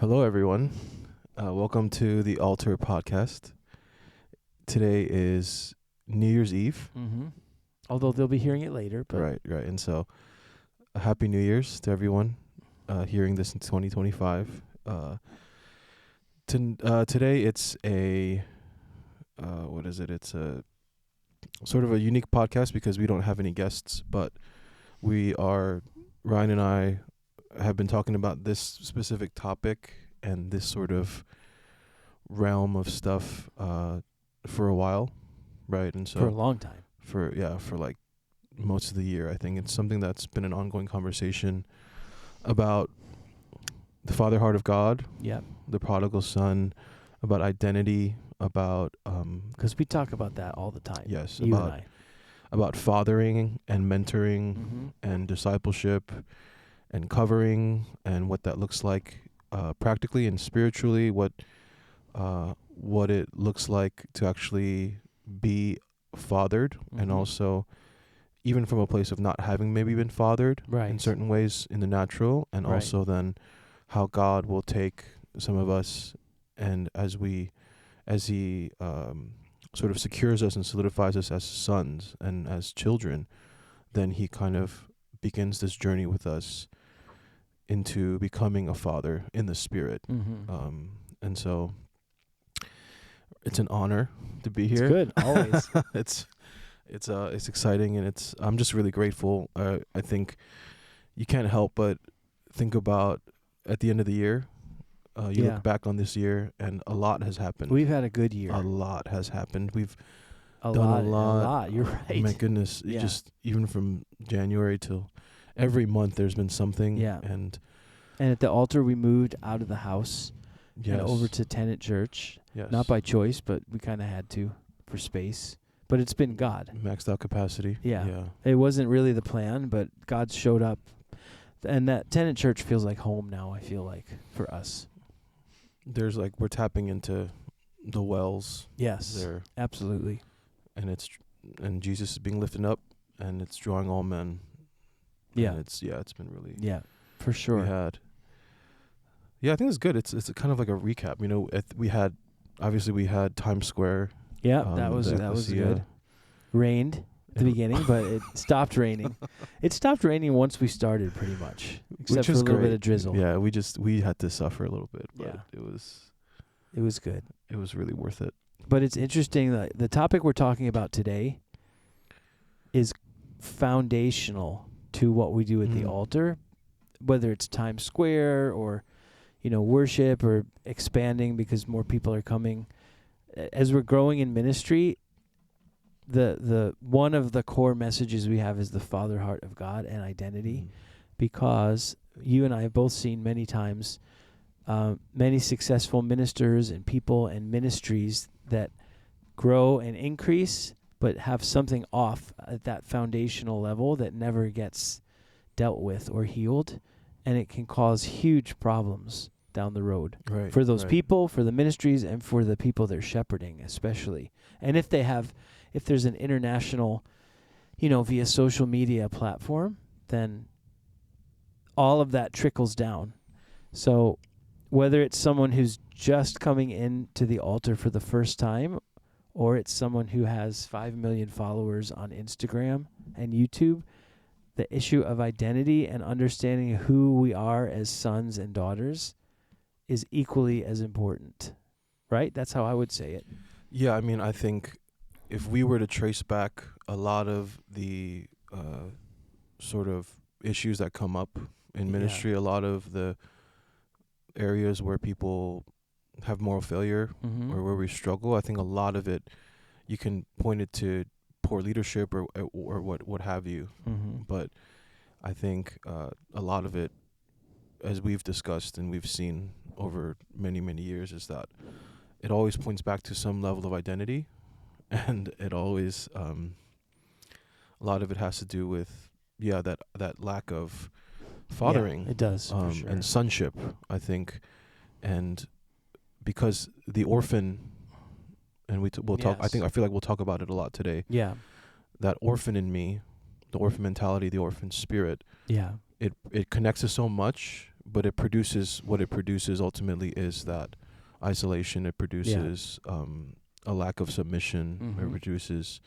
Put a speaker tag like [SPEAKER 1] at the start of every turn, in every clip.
[SPEAKER 1] Hello, everyone. Welcome to the Altar podcast. Today is New Year's Eve.
[SPEAKER 2] Mm-hmm. Although they'll be hearing it later. But
[SPEAKER 1] Right. And so, a Happy New Year's to everyone hearing this in 2025. Today, it's a, what is it? It's a sort of a unique podcast because we don't have any guests, but Ryan and I have been talking about this specific topic and this sort of realm of stuff for a while, right? And so
[SPEAKER 2] for a long time.
[SPEAKER 1] for like most of the year. I think it's something that's been an ongoing conversation about the Father Heart of God,
[SPEAKER 2] Yep.
[SPEAKER 1] the prodigal son, about identity, about
[SPEAKER 2] Because we talk about that all the time.
[SPEAKER 1] yes,
[SPEAKER 2] You and I.
[SPEAKER 1] about fathering and mentoring
[SPEAKER 2] Mm-hmm.
[SPEAKER 1] and discipleship and covering and what that looks like practically and spiritually, what it looks like to actually be fathered, and
[SPEAKER 2] Mhm.
[SPEAKER 1] also even from a place of not having maybe been fathered
[SPEAKER 2] Right.
[SPEAKER 1] in certain ways in the natural, and
[SPEAKER 2] Right.
[SPEAKER 1] also then how God will take some of us, and as he sort of secures us and solidifies us as sons and as children, then he kind of begins this journey with us into becoming a father in the spirit.
[SPEAKER 2] Mm-hmm.
[SPEAKER 1] And so it's an honor to be
[SPEAKER 2] It's
[SPEAKER 1] here.
[SPEAKER 2] good, always.
[SPEAKER 1] It's exciting, and I'm just really grateful. I think you can't help but think about at the end of the year, you
[SPEAKER 2] Yeah.
[SPEAKER 1] look back on this year and a lot has happened.
[SPEAKER 2] We've had a good year.
[SPEAKER 1] A lot has happened. We've
[SPEAKER 2] A
[SPEAKER 1] done
[SPEAKER 2] lot.
[SPEAKER 1] a lot.
[SPEAKER 2] You're
[SPEAKER 1] Oh,
[SPEAKER 2] right.
[SPEAKER 1] my goodness. It
[SPEAKER 2] Yeah.
[SPEAKER 1] just even from January till every month there's been something.
[SPEAKER 2] Yeah.
[SPEAKER 1] And
[SPEAKER 2] And at the altar, we moved out of the house
[SPEAKER 1] yes.
[SPEAKER 2] and over to Tennent Church.
[SPEAKER 1] yes.
[SPEAKER 2] Not by choice, but we kind of had to for space. But it's been God.
[SPEAKER 1] maxed out capacity.
[SPEAKER 2] Yeah. It wasn't really the plan, but God showed up. And that Tennent Church feels like home now, I feel like, for us.
[SPEAKER 1] There's we're tapping into the wells
[SPEAKER 2] Yes.
[SPEAKER 1] there,
[SPEAKER 2] Absolutely.
[SPEAKER 1] and Jesus is being lifted up, and it's drawing all men.
[SPEAKER 2] Yeah.
[SPEAKER 1] And it's been really
[SPEAKER 2] Yeah, for sure.
[SPEAKER 1] I think it's good. It's a kind of like a recap. You know, we had Times Square.
[SPEAKER 2] Yeah, that
[SPEAKER 1] the
[SPEAKER 2] was
[SPEAKER 1] Ecclesia.
[SPEAKER 2] good. Rained at the beginning, but it stopped raining. It stopped raining once we started, pretty much, except
[SPEAKER 1] Which
[SPEAKER 2] for a
[SPEAKER 1] is
[SPEAKER 2] little bit
[SPEAKER 1] great.
[SPEAKER 2] of drizzle.
[SPEAKER 1] Yeah, we had to suffer a little bit, but
[SPEAKER 2] Yeah.
[SPEAKER 1] it was
[SPEAKER 2] It was good.
[SPEAKER 1] really worth it.
[SPEAKER 2] But it's interesting that the topic we're talking about today is foundational to what we do at the altar, whether it's Times Square or, worship or expanding because more people are coming. As we're growing in ministry, the one of the core messages we have is the Father Heart of God and identity, because you and I have both seen many times many successful ministers and people and ministries that grow and increase but have something off at that foundational level that never gets dealt with or healed, and it can cause huge problems down the road
[SPEAKER 1] Right.
[SPEAKER 2] for those
[SPEAKER 1] right.
[SPEAKER 2] people, for the ministries, and for the people they're shepherding especially. And if there's an international, via social media platform, then all of that trickles down. So whether it's someone who's just coming into the altar for the first time, or it's someone who has 5 million followers on Instagram and YouTube, the issue of identity and understanding who we are as sons and daughters is equally as important, right? That's how I would say it.
[SPEAKER 1] Yeah, I mean, I think if we were to trace back a lot of the sort of issues that come up in ministry, a lot of the areas where people have moral failure
[SPEAKER 2] Mm-hmm.
[SPEAKER 1] or where we struggle, I think a lot of it, you can point it to poor leadership or what have you.
[SPEAKER 2] Mm-hmm.
[SPEAKER 1] But I think a lot of it, as we've discussed and we've seen over many, many years, is that it always points back to some level of identity, and it always a lot of it has to do with that lack of fathering.
[SPEAKER 2] Yeah, it does, for sure.
[SPEAKER 1] And sonship, I think, and because the orphan, and we'll talk. I feel like we'll talk about it a lot today.
[SPEAKER 2] Yeah.
[SPEAKER 1] That orphan in me, the orphan mentality, the orphan spirit.
[SPEAKER 2] Yeah.
[SPEAKER 1] It connects us so much but it produces what it produces ultimately is that isolation. It produces a lack of submission. It
[SPEAKER 2] Mhm.
[SPEAKER 1] produces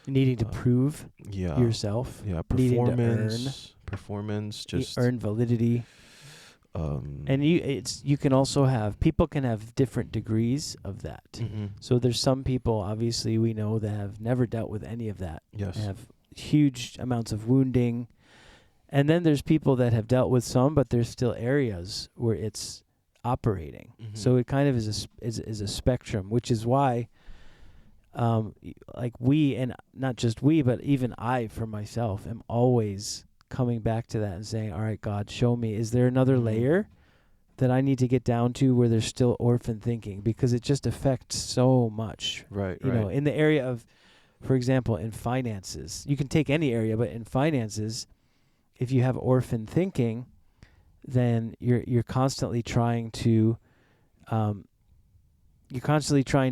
[SPEAKER 2] Needing to prove
[SPEAKER 1] yeah
[SPEAKER 2] yourself.
[SPEAKER 1] yeah
[SPEAKER 2] Needing to
[SPEAKER 1] performance just
[SPEAKER 2] earn validity. And you can also have, people can have different degrees of that.
[SPEAKER 1] mhm.
[SPEAKER 2] So there's some people, obviously, we know that have never dealt with any of that.
[SPEAKER 1] Yes.
[SPEAKER 2] Have huge amounts of wounding. And then there's people that have dealt with some, but there's still areas where it's operating.
[SPEAKER 1] Mhm.
[SPEAKER 2] So it kind of is a spectrum, which is why, like we, and not just we, but even I, for myself, am always coming back to that and saying, all right, God, show me, is there another
[SPEAKER 1] Mhm.
[SPEAKER 2] layer that I need to get down to where there's still orphan thinking? Because it just affects so much.
[SPEAKER 1] Right.
[SPEAKER 2] You know, in the area of, for example, in finances, you can take any area, but in finances, if you have orphan thinking, then you're constantly trying to,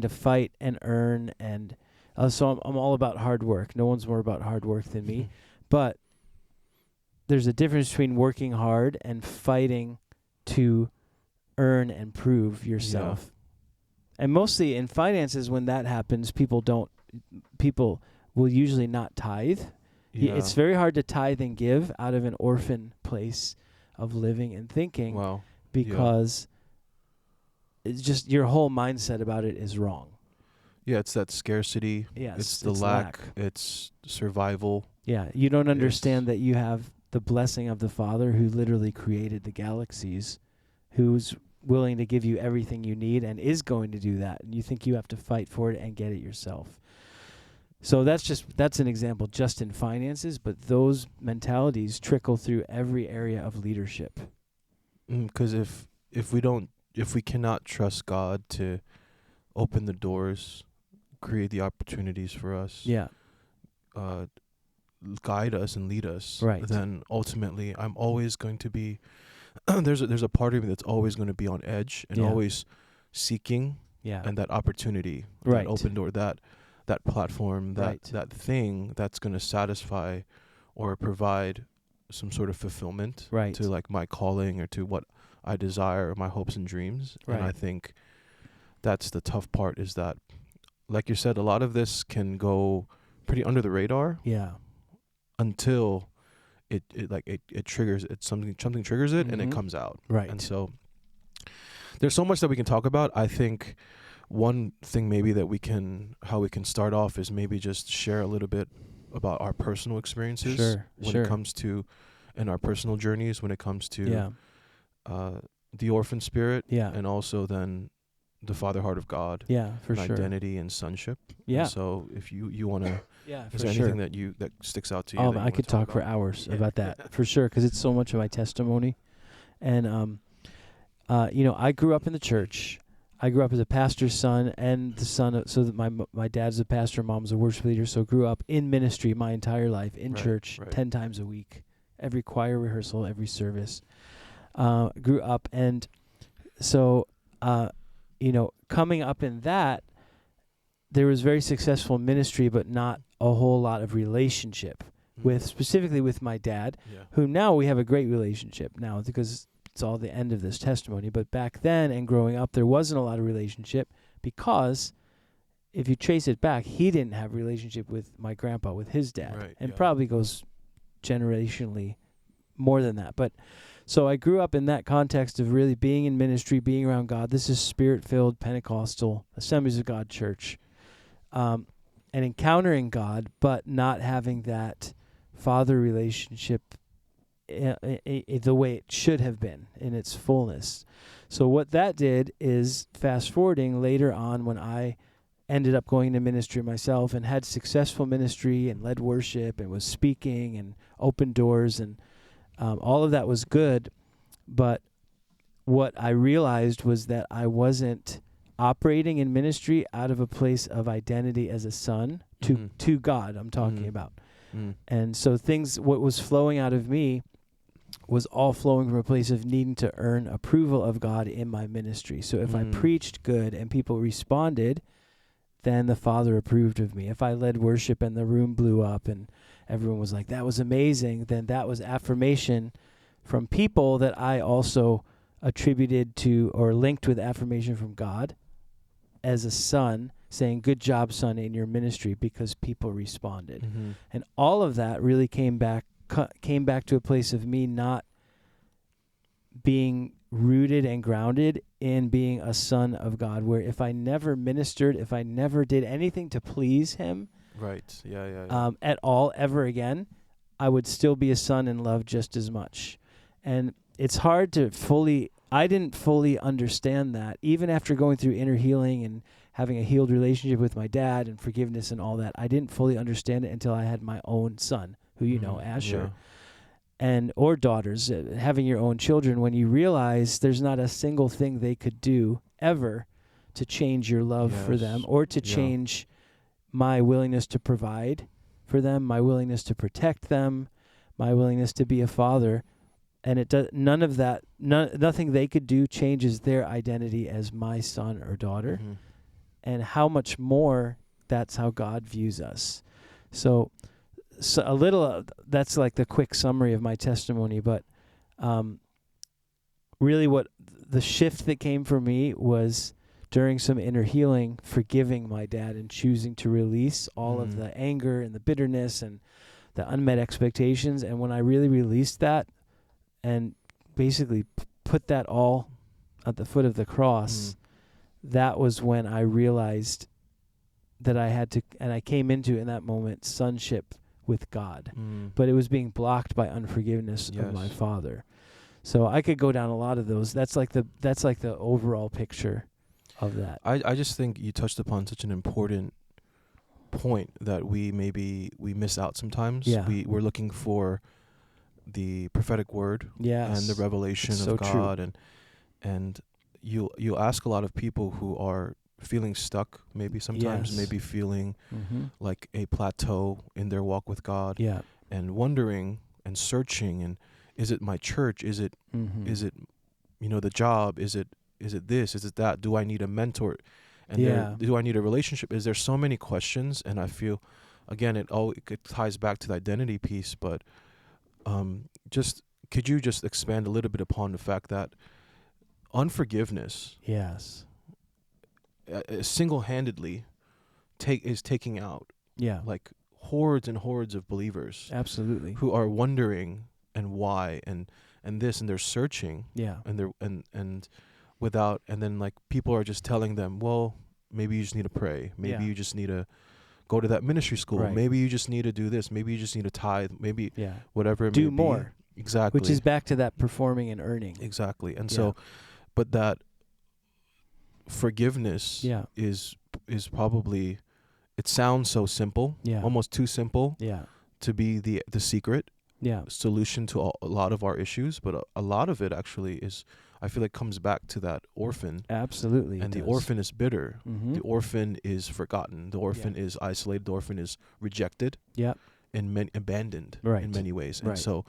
[SPEAKER 2] fight and earn, and so I'm all about hard work. No one's more about hard work than me, but there's a difference between working hard and fighting to earn and prove yourself. And mostly in finances, when that happens, people will usually not tithe. It's very hard to tithe and give out of an orphan place of living and thinking.
[SPEAKER 1] Wow.
[SPEAKER 2] Because it's just your whole mindset about it is wrong.
[SPEAKER 1] Yeah, it's that scarcity.
[SPEAKER 2] Yes,
[SPEAKER 1] it's the lack. It's survival.
[SPEAKER 2] Yeah, you don't understand that you have the blessing of the Father who literally created the galaxies, who's willing to give you everything you need and is going to do that, and you think you have to fight for it and get it yourself. So that's an example just in finances, but those mentalities trickle through every area of leadership.
[SPEAKER 1] Because if we cannot trust God to open the doors, create the opportunities for us, guide us and lead us,
[SPEAKER 2] right,
[SPEAKER 1] then ultimately I'm always going to be there's a part of me that's always going to be on edge and always seeking and that opportunity, that open door, that platform, that thing that's going to satisfy or provide some sort of fulfillment to like my calling or to what I desire, my hopes and dreams. And I think that's the tough part, is that, like you said, a lot of this can go pretty under the radar.
[SPEAKER 2] Yeah.
[SPEAKER 1] Until it triggers it, something triggers it, and it comes out.
[SPEAKER 2] Right.
[SPEAKER 1] And so there's so much that we can talk about. I think one thing maybe how we can start off is maybe just share a little bit about our personal experiences when it comes to, and our personal journeys when it comes to the orphan spirit, and also then the Father heart of God, identity and sonship. And so if you want to, is there anything that sticks out to you?
[SPEAKER 2] I could talk for hours about that for sure, because it's so much of my testimony. And I grew up in the church. I grew up as a pastor's son and the son of, so that my dad's a pastor, mom's a worship leader, so grew up in ministry my entire life, in church 10 times a week, every choir rehearsal, every service. Grew up, and so coming up in that, there was very successful ministry, but not a whole lot of relationship specifically with my dad, who now we have a great relationship now, because it's all the end of this testimony. But back then and growing up, there wasn't a lot of relationship, because if you trace it back, he didn't have a relationship with my grandpa, with his dad, and probably goes generationally more than that. But so I grew up in that context of really being in ministry, being around God. This is Spirit-filled Pentecostal Assemblies of God church, and encountering God, but not having that father relationship the way it should have been in its fullness. So what that did is, fast forwarding later on, when I ended up going into ministry myself and had successful ministry and led worship and was speaking and opened doors, and all of that was good. But what I realized was that I wasn't operating in ministry out of a place of identity as a son to God, I'm talking about. And so what was flowing out of me was all flowing from a place of needing to earn approval of God in my ministry. So if I preached good and people responded, then the Father approved of me. If I led worship and the room blew up and everyone was like, that was amazing, then that was affirmation from people that I also attributed to or linked with affirmation from God as a son, saying, "Good job, son, in your ministry," because people responded.
[SPEAKER 1] Mm-hmm.
[SPEAKER 2] And all of that really came back to a place of me not being rooted and grounded in being a son of God, where if I never ministered, if I never did anything to please him
[SPEAKER 1] Right. Yeah.
[SPEAKER 2] at all ever again, I would still be a son and loved just as much. And it's hard to I didn't fully understand that, even after going through inner healing and having a healed relationship with my dad and forgiveness and all that. I didn't fully understand it until I had my own son, who you know, Asher, and or daughters. Having your own children, when you realize there's not a single thing they could do ever to change your love for them or to change my willingness to provide for them, my willingness to protect them, my willingness to be a father. And it does none of that. Nothing they could do changes their identity as my son or daughter, and how much more that's how God views us. So a little. That's like the quick summary of my testimony. But really, what the shift that came for me was during some inner healing, forgiving my dad and choosing to release all of the anger and the bitterness and the unmet expectations. And when I really released that, and basically put that all at the foot of the cross, that was when I realized that I had to, and I came into in that moment, sonship with God. But it was being blocked by unforgiveness of my father. So I could go down a lot of those. That's like the overall picture of that.
[SPEAKER 1] I just think you touched upon such an important point that we miss out sometimes.
[SPEAKER 2] Yeah.
[SPEAKER 1] We're looking for the prophetic word and the revelation of God,
[SPEAKER 2] true.
[SPEAKER 1] and you'll ask a lot of people who are feeling stuck, maybe sometimes, maybe feeling like a plateau in their walk with God, and wondering and searching, and is it my church? Is it the job? Is it this? Is it that? Do I need a mentor? And do I need a relationship? Is there so many questions? And I feel, again, it ties back to the identity piece, but could you just expand a little bit upon the fact that unforgiveness single-handedly is taking out like hordes and hordes of believers,
[SPEAKER 2] absolutely,
[SPEAKER 1] who are wondering and why and this, and they're searching, and they're and without, and then like people are just telling them, well, maybe you just need to pray, maybe you just need to go to that ministry school, maybe you just need to do this, maybe you just need to tithe, maybe whatever it
[SPEAKER 2] do
[SPEAKER 1] may
[SPEAKER 2] more
[SPEAKER 1] be. Exactly,
[SPEAKER 2] which is back to that performing and earning.
[SPEAKER 1] Exactly. And so, but that forgiveness is probably, it sounds so simple, almost too simple to be the secret solution to a lot of our issues, but a lot of it actually is, I feel like, comes back to that orphan.
[SPEAKER 2] Absolutely.
[SPEAKER 1] And the orphan is bitter. The orphan is forgotten. The orphan is isolated. The orphan is rejected. And abandoned in many ways. And so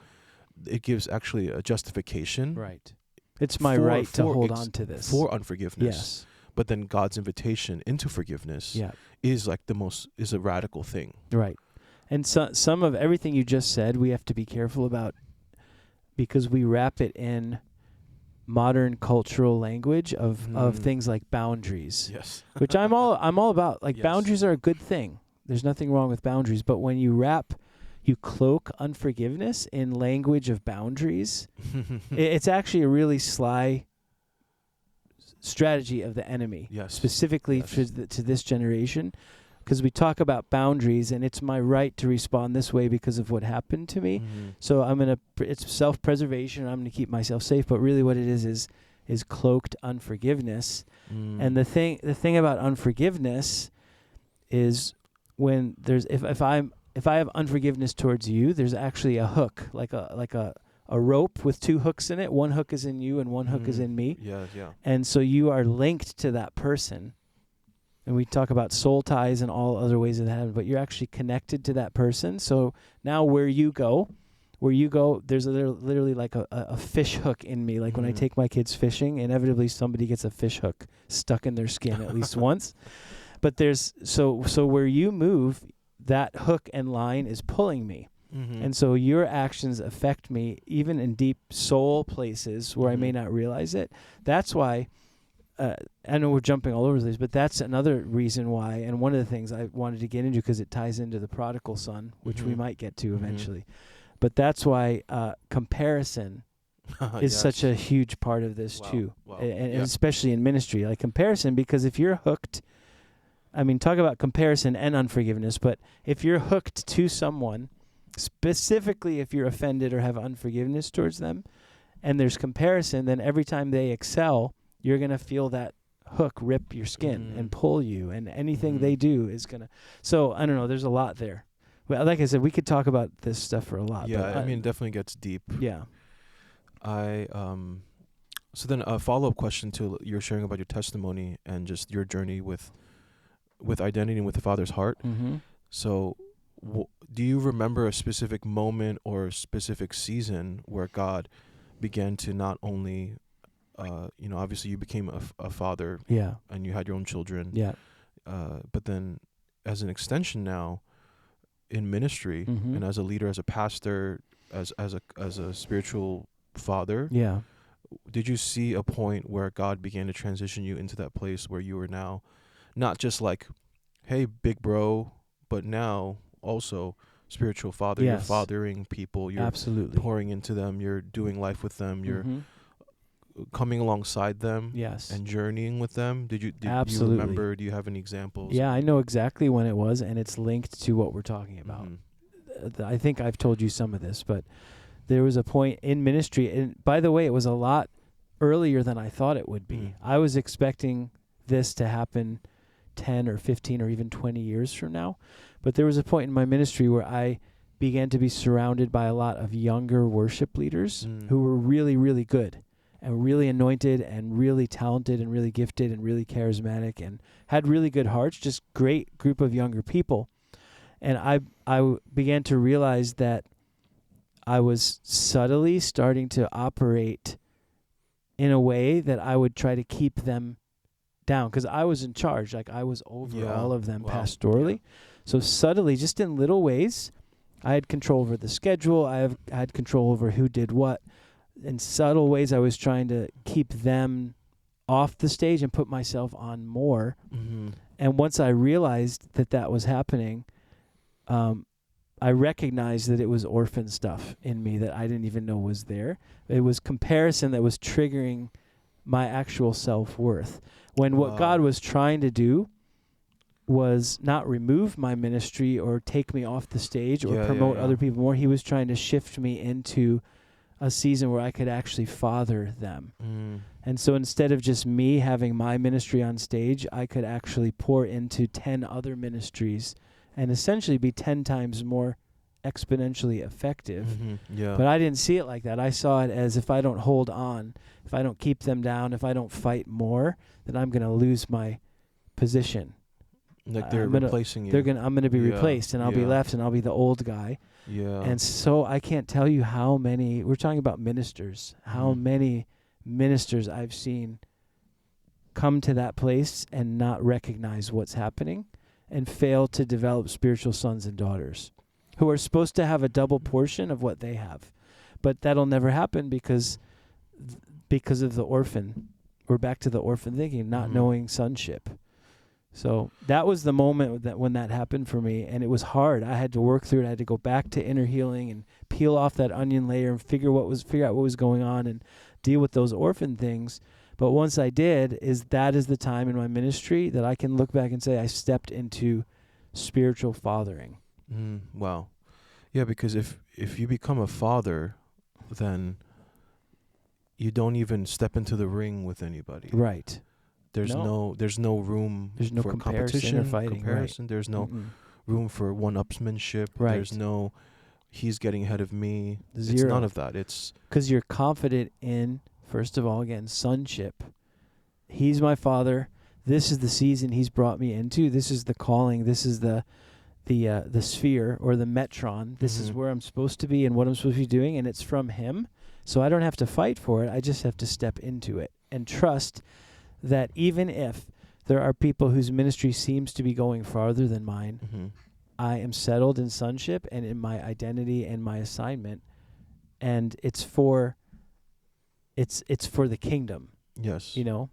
[SPEAKER 1] it gives actually a justification.
[SPEAKER 2] Right. It's my right to hold on to this.
[SPEAKER 1] For unforgiveness.
[SPEAKER 2] Yes.
[SPEAKER 1] But then God's invitation into forgiveness is like is a radical thing.
[SPEAKER 2] Right. And some of everything you just said, we have to be careful about, because we wrap it in modern cultural language of things like boundaries.
[SPEAKER 1] Yes.
[SPEAKER 2] Which I'm all about. Like boundaries are a good thing. There's nothing wrong with boundaries, but when you cloak unforgiveness in language of boundaries, it's actually a really sly strategy of the enemy, specifically to this generation, because we talk about boundaries, and it's my right to respond this way because of what happened to me. So it's self-preservation. I'm gonna keep myself safe, but really what it is cloaked unforgiveness. And the thing about unforgiveness is, when there's if I have unforgiveness towards you, there's actually a hook, like a rope with two hooks in it. One hook is in you and one hook is in me. And so you are linked to that person. And we talk about soul ties and all other ways of that, but you're actually connected to that person. So now where you go, there's literally like a fish hook in me. Like when I take my kids fishing, inevitably somebody gets a fish hook stuck in their skin at least once. But there's so where you move, that hook and line is pulling me.
[SPEAKER 1] Mm-hmm.
[SPEAKER 2] And so your actions affect me even in deep soul places where I may not realize it. That's why, I know we're jumping all over the place, but that's another reason why, and one of the things I wanted to get into because it ties into the prodigal son, which we might get to eventually. But that's why comparison is such a huge part of this too, and especially in ministry, like comparison, because if you're hooked, I mean, talk about comparison and unforgiveness, but if you're hooked to someone, specifically if you're offended or have unforgiveness towards them, and there's comparison, then every time they excel, you're going to feel that hook rip your skin and pull you, and anything they do is going to. So, I don't know, there's a lot there. Well, like I said, we could talk about this stuff for a lot.
[SPEAKER 1] Yeah,
[SPEAKER 2] but
[SPEAKER 1] I mean, it definitely gets deep.
[SPEAKER 2] Yeah.
[SPEAKER 1] So then a follow-up question to you're sharing about your testimony and just your journey with identity and with the Father's heart.
[SPEAKER 2] Mm-hmm.
[SPEAKER 1] So do you remember a specific moment or a specific season where God began to not only, obviously you became a father, and you had your own children, but then as an extension now in ministry and as a leader, as a pastor, as a spiritual father, did you see a point where God began to transition you into that place where you were now not just like, hey, big bro, but now also spiritual father? You're fathering people, you're
[SPEAKER 2] absolutely
[SPEAKER 1] pouring into them, you're doing life with them, you're coming alongside them and journeying with them. Did you remember? Do you have any examples?
[SPEAKER 2] Yeah, I know exactly when it was, and it's linked to what we're talking about. I think I've told you some of this, but there was a point in ministry, and by the way, it was a lot earlier than I thought it would be. I was expecting this to happen 10 or 15 or even 20 years from now, but there was a point in my ministry where I began to be surrounded by a lot of younger worship leaders who were really, really good and really anointed and really talented and really gifted and really charismatic and had really good hearts, just great group of younger people. And I began to realize that I was subtly starting to operate in a way that I would try to keep them down because I was in charge. Like I was over all of them pastorally. So subtly, just in little ways, I had control over the schedule. I had control over who did what. In subtle ways, I was trying to keep them off the stage and put myself on more. And once I realized that was happening, I recognized that it was orphan stuff in me that I didn't even know was there. It was comparison that was triggering my actual self-worth. When what God was trying to do was not remove my ministry or take me off the stage or promote other people more. He was trying to shift me into a season where I could actually father them. And so instead of just me having my ministry on stage, I could actually pour into 10 other ministries and essentially be 10 times more exponentially effective. But I didn't see it like that. I saw it as if I don't hold on, if I don't keep them down, if I don't fight more, then I'm going to lose my position.
[SPEAKER 1] Like they're replacing you.
[SPEAKER 2] I'm going to be replaced, and I'll be left, and I'll be the old guy. And so I can't tell you how many, we're talking about ministers, how many ministers I've seen come to that place and not recognize what's happening and fail to develop spiritual sons and daughters who are supposed to have a double portion of what they have. But that'll never happen because of the orphan. We're back to the orphan thinking, not knowing sonship. So that was the moment when that happened for me, and it was hard. I had to work through it. I had to go back to inner healing and peel off that onion layer and figure out what was going on and deal with those orphan things. But once I did, that is the time in my ministry that I can look back and say I stepped into spiritual fathering.
[SPEAKER 1] Wow. Yeah, because if you become a father, then you don't even step into the ring with anybody.
[SPEAKER 2] Right.
[SPEAKER 1] There's no room for
[SPEAKER 2] competition or fighting.
[SPEAKER 1] Comparison. Right. There's no room for one-upsmanship.
[SPEAKER 2] Right.
[SPEAKER 1] There's no he's getting ahead of me.
[SPEAKER 2] Zero.
[SPEAKER 1] It's none of that. It's
[SPEAKER 2] because you're confident in, first of all, again, sonship. He's my father. This is the season he's brought me into. This is the calling. This is the sphere or the metron. This is where I'm supposed to be and what I'm supposed to be doing, and it's from him. So I don't have to fight for it. I just have to step into it and trust that even if there are people whose ministry seems to be going farther than mine, I am settled in sonship and in my identity and my assignment, and it's for the kingdom.
[SPEAKER 1] Yes.
[SPEAKER 2] You know,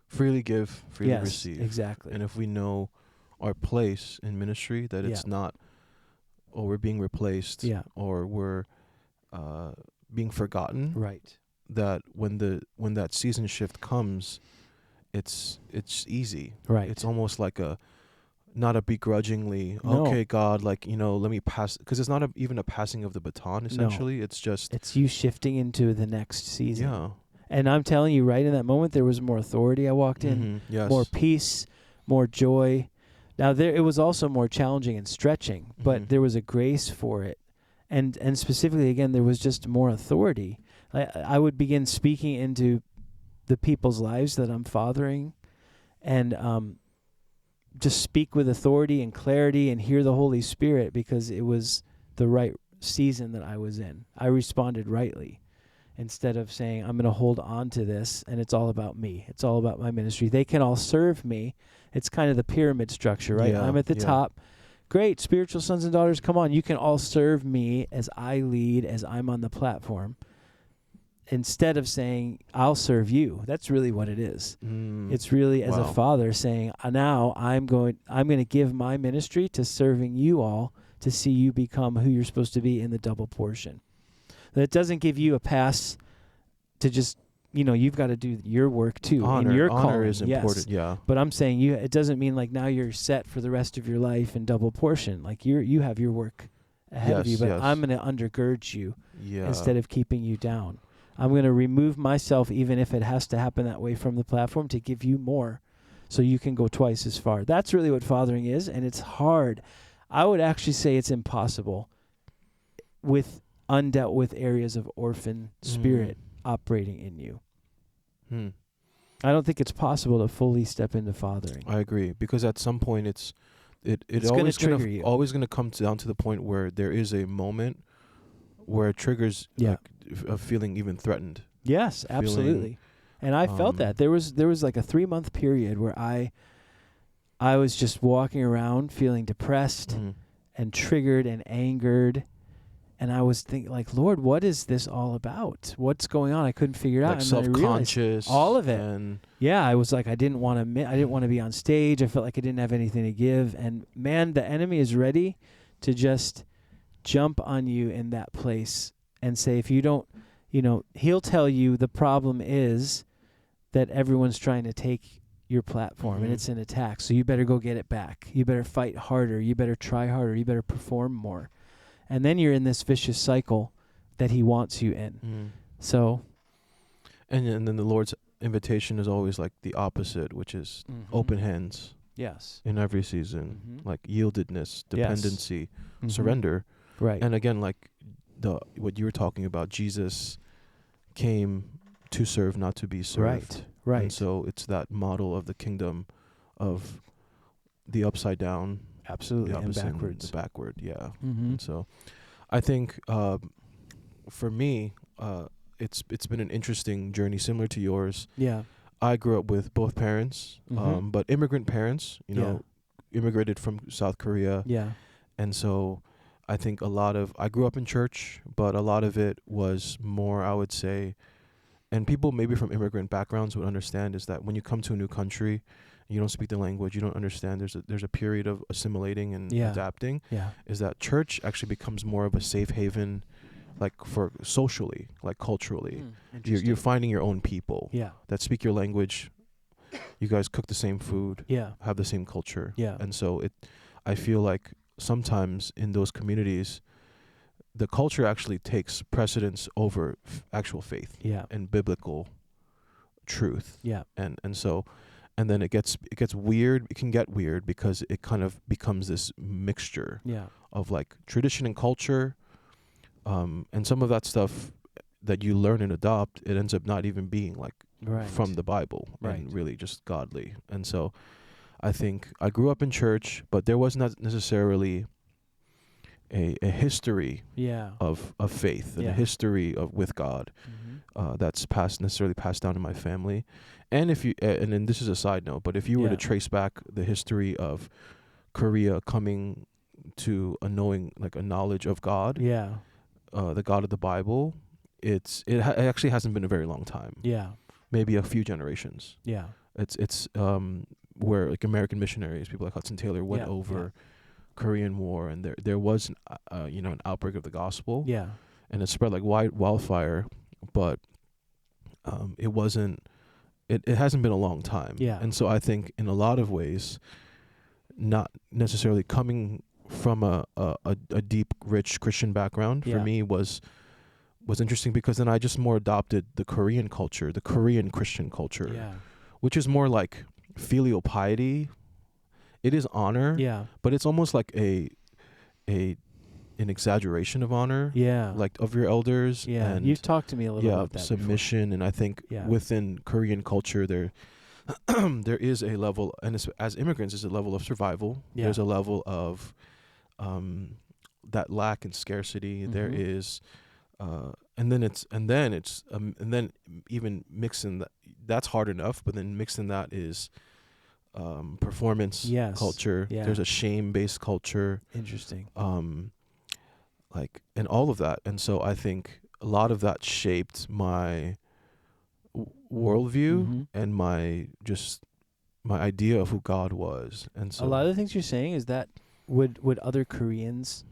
[SPEAKER 1] Freely give, freely
[SPEAKER 2] yes,
[SPEAKER 1] receive.
[SPEAKER 2] exactly.
[SPEAKER 1] And if we know our place in ministry, that it's not, or we're being replaced, or we're being forgotten,
[SPEAKER 2] right?
[SPEAKER 1] that when that season shift comes, it's easy.
[SPEAKER 2] Right.
[SPEAKER 1] It's almost like not a begrudgingly,
[SPEAKER 2] No.
[SPEAKER 1] okay, God, like, let me pass, because it's not even a passing of the baton, essentially.
[SPEAKER 2] No.
[SPEAKER 1] It's just,
[SPEAKER 2] it's you shifting into the next season.
[SPEAKER 1] Yeah.
[SPEAKER 2] And I'm telling you, right in that moment, there was more authority. I walked in,
[SPEAKER 1] Yes.
[SPEAKER 2] more peace, more joy. Now, it was also more challenging and stretching, but there was a grace for it. And specifically, again, there was just more authority. I would begin speaking into the people's lives that I'm fathering, and just speak with authority and clarity and hear the Holy Spirit, because it was the right season that I was in. I responded rightly, instead of saying, I'm going to hold on to this and it's all about me. It's all about my ministry. They can all serve me. It's kind of the pyramid structure, right?
[SPEAKER 1] Yeah,
[SPEAKER 2] I'm at the top. Great, spiritual sons and daughters, come on. You can all serve me as I lead, as I'm on the platform. Instead of saying, I'll serve you. That's really what it is. It's really, as a father, saying, now I'm going to give my ministry to serving you all, to see you become who you're supposed to be in the double portion. That doesn't give you a pass to just, you've got to do your work too.
[SPEAKER 1] Honor,
[SPEAKER 2] in your
[SPEAKER 1] honor
[SPEAKER 2] calling,
[SPEAKER 1] is important, yeah.
[SPEAKER 2] But I'm saying it doesn't mean like now you're set for the rest of your life in double portion. Like you have your work ahead of you, but I'm going to undergird you instead of keeping you down. I'm going to remove myself, even if it has to happen that way, from the platform, to give you more so you can go twice as far. That's really what fathering is, and it's hard. I would actually say it's impossible with undealt with areas of orphan spirit operating in you. I don't think it's possible to fully step into fathering.
[SPEAKER 1] I agree, because at some point it's
[SPEAKER 2] always
[SPEAKER 1] going to come down to the point where there is a moment where it triggers a feeling even threatened.
[SPEAKER 2] Yes, absolutely. And I felt that. There was like a 3-month period where I was just walking around feeling depressed and triggered and angered. And I was thinking, like, Lord, what is this all about? What's going on? I couldn't figure it out.
[SPEAKER 1] Like self-conscious.
[SPEAKER 2] All of it.
[SPEAKER 1] And
[SPEAKER 2] I was like, I didn't want to be on stage. I felt like I didn't have anything to give. And man, the enemy is ready to just jump on you in that place and say, if you don't, he'll tell you the problem is that everyone's trying to take your platform and it's an attack. So you better go get it back. You better fight harder. You better try harder. You better perform more. And then you're in this vicious cycle that he wants you in. So.
[SPEAKER 1] And then the Lord's invitation is always like the opposite, which is open hands.
[SPEAKER 2] Yes.
[SPEAKER 1] In every season. Like yieldedness, dependency, surrender.
[SPEAKER 2] Right.
[SPEAKER 1] And again, like what you were talking about, Jesus came to serve, not to be served.
[SPEAKER 2] Right.
[SPEAKER 1] And so it's that model of the kingdom of the upside down.
[SPEAKER 2] Absolutely.
[SPEAKER 1] The opposite
[SPEAKER 2] and backwards.
[SPEAKER 1] the backward, And so I think for me, it's been an interesting journey similar to yours.
[SPEAKER 2] Yeah.
[SPEAKER 1] I grew up with both parents, but immigrant parents, immigrated from South Korea.
[SPEAKER 2] Yeah.
[SPEAKER 1] And so I think I grew up in church, but a lot of it was more, I would say, and people maybe from immigrant backgrounds would understand, is that when you come to a new country, you don't speak the language, you don't understand, there's a period of assimilating and adapting.
[SPEAKER 2] Yeah.
[SPEAKER 1] Is that church actually becomes more of a safe haven, like for socially, like culturally. You're finding your own people that speak your language. You guys cook the same food, have the same culture. And so I feel like sometimes in those communities, the culture actually takes precedence over actual faith and biblical truth. And then it gets weird. It can get weird because it kind of becomes this mixture of like tradition and culture. And some of that stuff that you learn and adopt, it ends up not even being like from the Bible and really just godly. And so I think I grew up in church, but there was not necessarily a history of faith and a history with God that's necessarily passed down in my family. And and then this is a side note, but if you were to trace back the history of Korea coming to a knowing, like a knowledge of God,
[SPEAKER 2] Yeah.
[SPEAKER 1] the God of the Bible, it actually hasn't been a very long time.
[SPEAKER 2] Yeah.
[SPEAKER 1] Maybe a few generations.
[SPEAKER 2] Yeah.
[SPEAKER 1] It's where like American missionaries, people like Hudson Taylor, went over Korean War, and there was an outbreak of the gospel,
[SPEAKER 2] Yeah.
[SPEAKER 1] and it spread like wildfire, but it wasn't. It hasn't been a long time.
[SPEAKER 2] Yeah.
[SPEAKER 1] And so I think in a lot of ways, not necessarily coming from a deep, rich Christian background for me was interesting, because then I just more adopted the Korean culture, the Korean Christian culture, which is more like filial piety. It is honor, but it's almost like an exaggeration of honor, like of your elders.
[SPEAKER 2] Yeah,
[SPEAKER 1] and
[SPEAKER 2] you've talked to me a little about that
[SPEAKER 1] submission, and I think within Korean culture there there is a level, and as immigrants, is a level of survival. There's a level of that lack and scarcity. There is, and then even mixing that, that's hard enough, but then mixing that is performance culture. There's a shame-based culture.
[SPEAKER 2] Interesting.
[SPEAKER 1] Like, and all of that. And so I think a lot of that shaped my worldview and my idea of who God was. And so
[SPEAKER 2] a lot of the things you're saying is that would other Koreans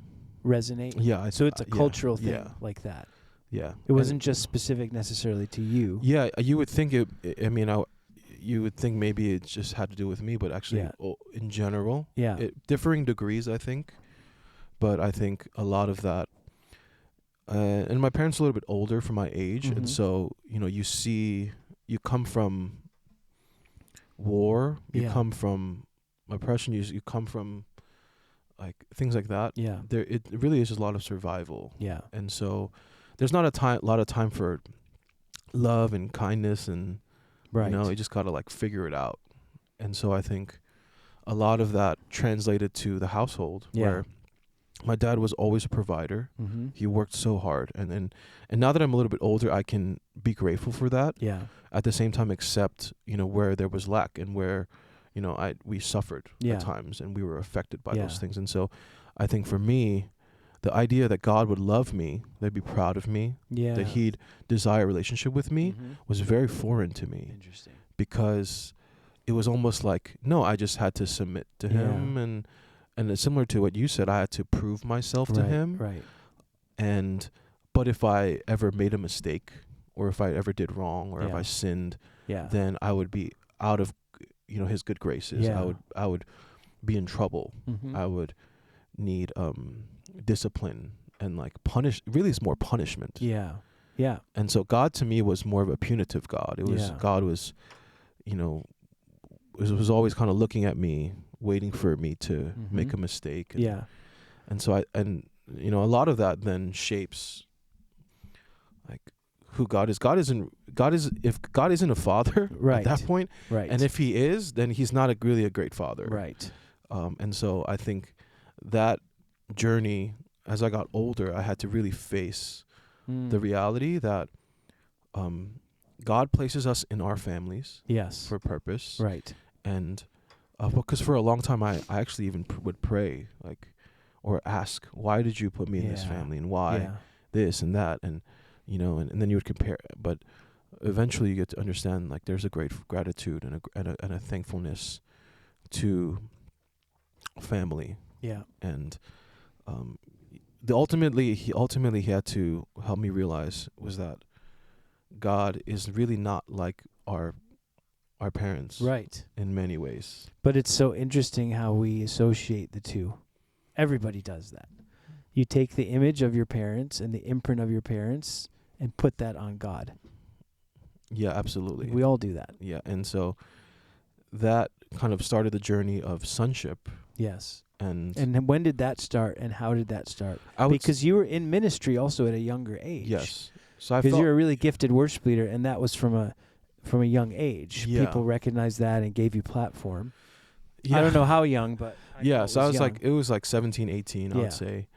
[SPEAKER 2] resonate?
[SPEAKER 1] Yeah.
[SPEAKER 2] So it's a cultural thing like that.
[SPEAKER 1] Yeah.
[SPEAKER 2] It wasn't just specific necessarily to you.
[SPEAKER 1] Yeah. You would think you would think maybe it just had to do with me, but actually in general, differing degrees, I think. But I think a lot of that, and my parents are a little bit older for my age, and so, you come from war, you come from oppression, you come from like things like that. Yeah, it really is just a lot of survival. Yeah, and so there's not a lot of time for love and kindness, and you just gotta like figure it out. And so I think a lot of that translated to the household where my dad was always a provider. He worked so hard, and now that I'm a little bit older, I can be grateful for that. Yeah. At the same time, accept where there was lack and where we suffered at times, and we were affected by those things. And so, I think for me, the idea that God would love me, that'd be proud of me, that He'd desire a relationship with me, was very foreign to me. Interesting. Because it was almost like, no, I just had to submit to Him, and it's similar to what you said. I had to prove myself to Him. Right. But if I ever made a mistake, or if I ever did wrong, or if I sinned, then I would be out of, His good graces. Yeah. I would be in trouble. I would need discipline and like punish. Really, it's more punishment. Yeah. Yeah. And so God to me was more of a punitive God. It was God was, was always kind of looking at me, waiting for me to make a mistake. And, and so a lot of that then shapes like who God is. If God isn't a father at that point, and if He is, then He's not really a great father. Right. And so I think that journey, as I got older, I had to really face the reality that God places us in our families for a purpose. Right. And because for a long time I actually even would pray like, or ask, why did you put me in this family, and why this and that, and and then you would compare. But eventually you get to understand like there's a great gratitude and a thankfulness to family. Yeah. And ultimately he had to help me realize was that God is really not like our parents, right, in many ways. But
[SPEAKER 2] it's so interesting how we associate the two. Everybody does that. You take the image of your parents and the imprint of your parents and put that on God.
[SPEAKER 1] Yeah, absolutely.
[SPEAKER 2] We all do that.
[SPEAKER 1] Yeah, and so that kind of started the journey of sonship. Yes. And
[SPEAKER 2] when did that start, and how did that start? Because you were in ministry also at a younger age.
[SPEAKER 1] Yes.
[SPEAKER 2] So because you're a really gifted worship leader, and that was from a young age. Yeah. People recognized that and gave you platform. Yeah. I don't know how young, but
[SPEAKER 1] so I was young. It was like 17, 18, I would say,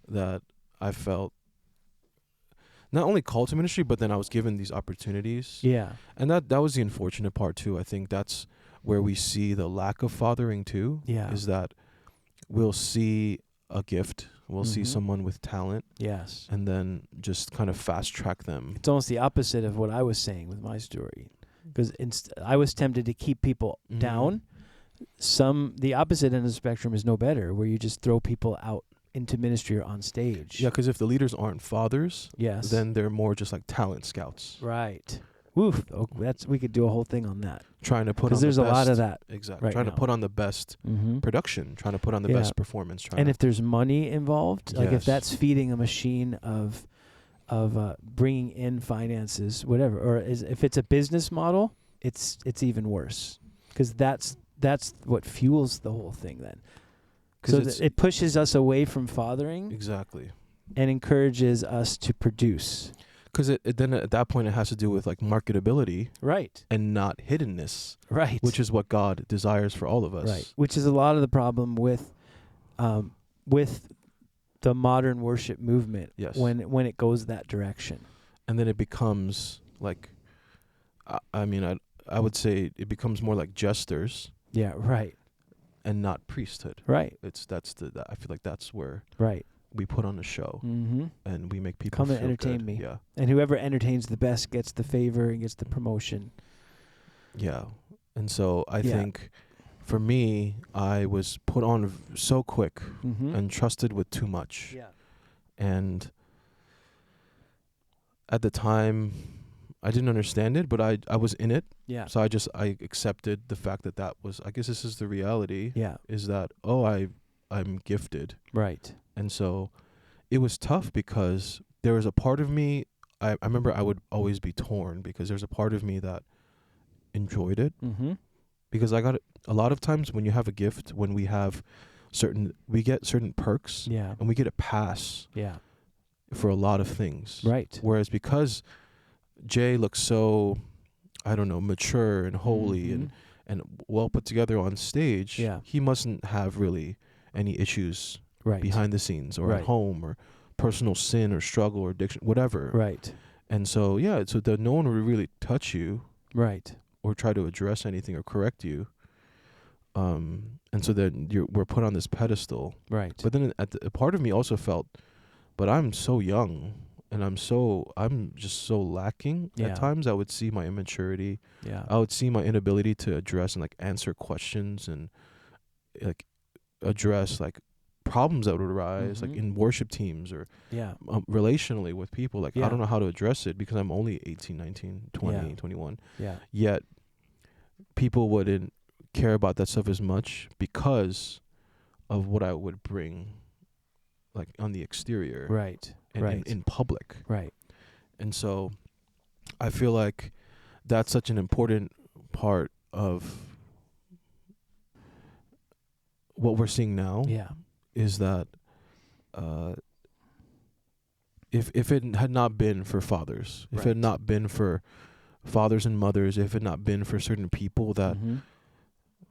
[SPEAKER 1] that I felt not only called to ministry, but then I was given these opportunities. Yeah. And that was the unfortunate part too. I think that's where we see the lack of fathering too. Yeah. Is that we'll see a gift. We'll see
[SPEAKER 2] Mhm.
[SPEAKER 1] someone with talent,
[SPEAKER 2] Yes.
[SPEAKER 1] and then just kind of fast track them.
[SPEAKER 2] It's almost the opposite of what I was saying with my story, because I was tempted to keep people
[SPEAKER 1] Mhm.
[SPEAKER 2] down. The opposite end of the spectrum is no better, where you just throw people out into ministry or on stage.
[SPEAKER 1] Yeah, because if the leaders aren't fathers,
[SPEAKER 2] Yes.
[SPEAKER 1] then they're more just like talent scouts,
[SPEAKER 2] Right. Woof. Oh, we could do a whole thing on that,
[SPEAKER 1] trying to put on
[SPEAKER 2] because
[SPEAKER 1] the
[SPEAKER 2] there's
[SPEAKER 1] best.
[SPEAKER 2] a lot of that.
[SPEAKER 1] Exactly.
[SPEAKER 2] right
[SPEAKER 1] Trying
[SPEAKER 2] now.
[SPEAKER 1] to put on the best
[SPEAKER 2] Mm-hmm.
[SPEAKER 1] production, trying to put on the
[SPEAKER 2] Yeah.
[SPEAKER 1] best performance.
[SPEAKER 2] And if there's money involved, like if
[SPEAKER 1] Yes.
[SPEAKER 2] that's feeding a machine of bringing in finances, whatever, or if it's a business model, it's even worse, because that's what fuels the whole thing then. So it pushes us away from fathering
[SPEAKER 1] exactly.
[SPEAKER 2] and encourages us to produce.
[SPEAKER 1] Because it then at that point it has to do with like marketability
[SPEAKER 2] Right.
[SPEAKER 1] and not hiddenness,
[SPEAKER 2] Right.
[SPEAKER 1] which is what God desires for all of us.
[SPEAKER 2] Right. Which is a lot of the problem with the modern worship movement.
[SPEAKER 1] Yes.
[SPEAKER 2] When it goes that direction.
[SPEAKER 1] And then it becomes like, I would say it becomes more like jesters
[SPEAKER 2] Yeah. Right.
[SPEAKER 1] and not priesthood.
[SPEAKER 2] Right.
[SPEAKER 1] I feel like that's where
[SPEAKER 2] Right.
[SPEAKER 1] we put on a show
[SPEAKER 2] Mm-hmm.
[SPEAKER 1] and we make people
[SPEAKER 2] Come and
[SPEAKER 1] feel
[SPEAKER 2] entertain
[SPEAKER 1] good.
[SPEAKER 2] me.
[SPEAKER 1] Yeah.
[SPEAKER 2] And whoever entertains the best gets the favor and gets the promotion.
[SPEAKER 1] Yeah. And so I
[SPEAKER 2] Yeah.
[SPEAKER 1] think for me, I was put on so quick
[SPEAKER 2] Mm-hmm.
[SPEAKER 1] and trusted with too much.
[SPEAKER 2] Yeah.
[SPEAKER 1] And at the time, I didn't understand it, but I was in it.
[SPEAKER 2] Yeah.
[SPEAKER 1] So I accepted the fact that was, I guess this is the reality,
[SPEAKER 2] Yeah.
[SPEAKER 1] is that, I'm gifted.
[SPEAKER 2] Right.
[SPEAKER 1] And so it was tough because there was a part of me, I remember I would always be torn because there's a part of me that enjoyed it.
[SPEAKER 2] Mm-hmm.
[SPEAKER 1] Because I got it a lot of times when you have a gift, when we get certain perks
[SPEAKER 2] Yeah.
[SPEAKER 1] and we get a pass
[SPEAKER 2] Yeah.
[SPEAKER 1] for a lot of things.
[SPEAKER 2] Right.
[SPEAKER 1] Whereas because Jay looks so, I don't know, mature and holy
[SPEAKER 2] Mm-hmm.
[SPEAKER 1] and well put together on stage,
[SPEAKER 2] Yeah.
[SPEAKER 1] he mustn't have really any issues
[SPEAKER 2] Right.
[SPEAKER 1] behind the scenes or
[SPEAKER 2] Right.
[SPEAKER 1] at home or personal sin or struggle or addiction, whatever.
[SPEAKER 2] Right.
[SPEAKER 1] And so, yeah, so that no one would really touch you
[SPEAKER 2] Right.
[SPEAKER 1] or try to address anything or correct you. And so then we're put on this pedestal.
[SPEAKER 2] Right.
[SPEAKER 1] But then a part of me also felt, but I'm so young and I'm just so lacking.
[SPEAKER 2] Yeah.
[SPEAKER 1] At times I would see my immaturity.
[SPEAKER 2] Yeah.
[SPEAKER 1] I would see my inability to address and like answer questions and like address like problems that would arise like
[SPEAKER 2] Mhm.
[SPEAKER 1] in worship teams or
[SPEAKER 2] Yeah.
[SPEAKER 1] relationally with people. Like
[SPEAKER 2] Yeah.
[SPEAKER 1] I don't know how to address it because I'm only 18, 19, 20,
[SPEAKER 2] Yeah.
[SPEAKER 1] 21.
[SPEAKER 2] Yeah.
[SPEAKER 1] Yet people wouldn't care about that stuff as much because of what I would bring like on the exterior
[SPEAKER 2] Right.
[SPEAKER 1] and
[SPEAKER 2] Right.
[SPEAKER 1] in public.
[SPEAKER 2] Right.
[SPEAKER 1] And so I feel like that's such an important part of what we're seeing now.
[SPEAKER 2] Yeah.
[SPEAKER 1] Is that if it had not been for fathers, if it had
[SPEAKER 2] Right.
[SPEAKER 1] not been for fathers and mothers, if it had not been for certain people that
[SPEAKER 2] Mm-hmm.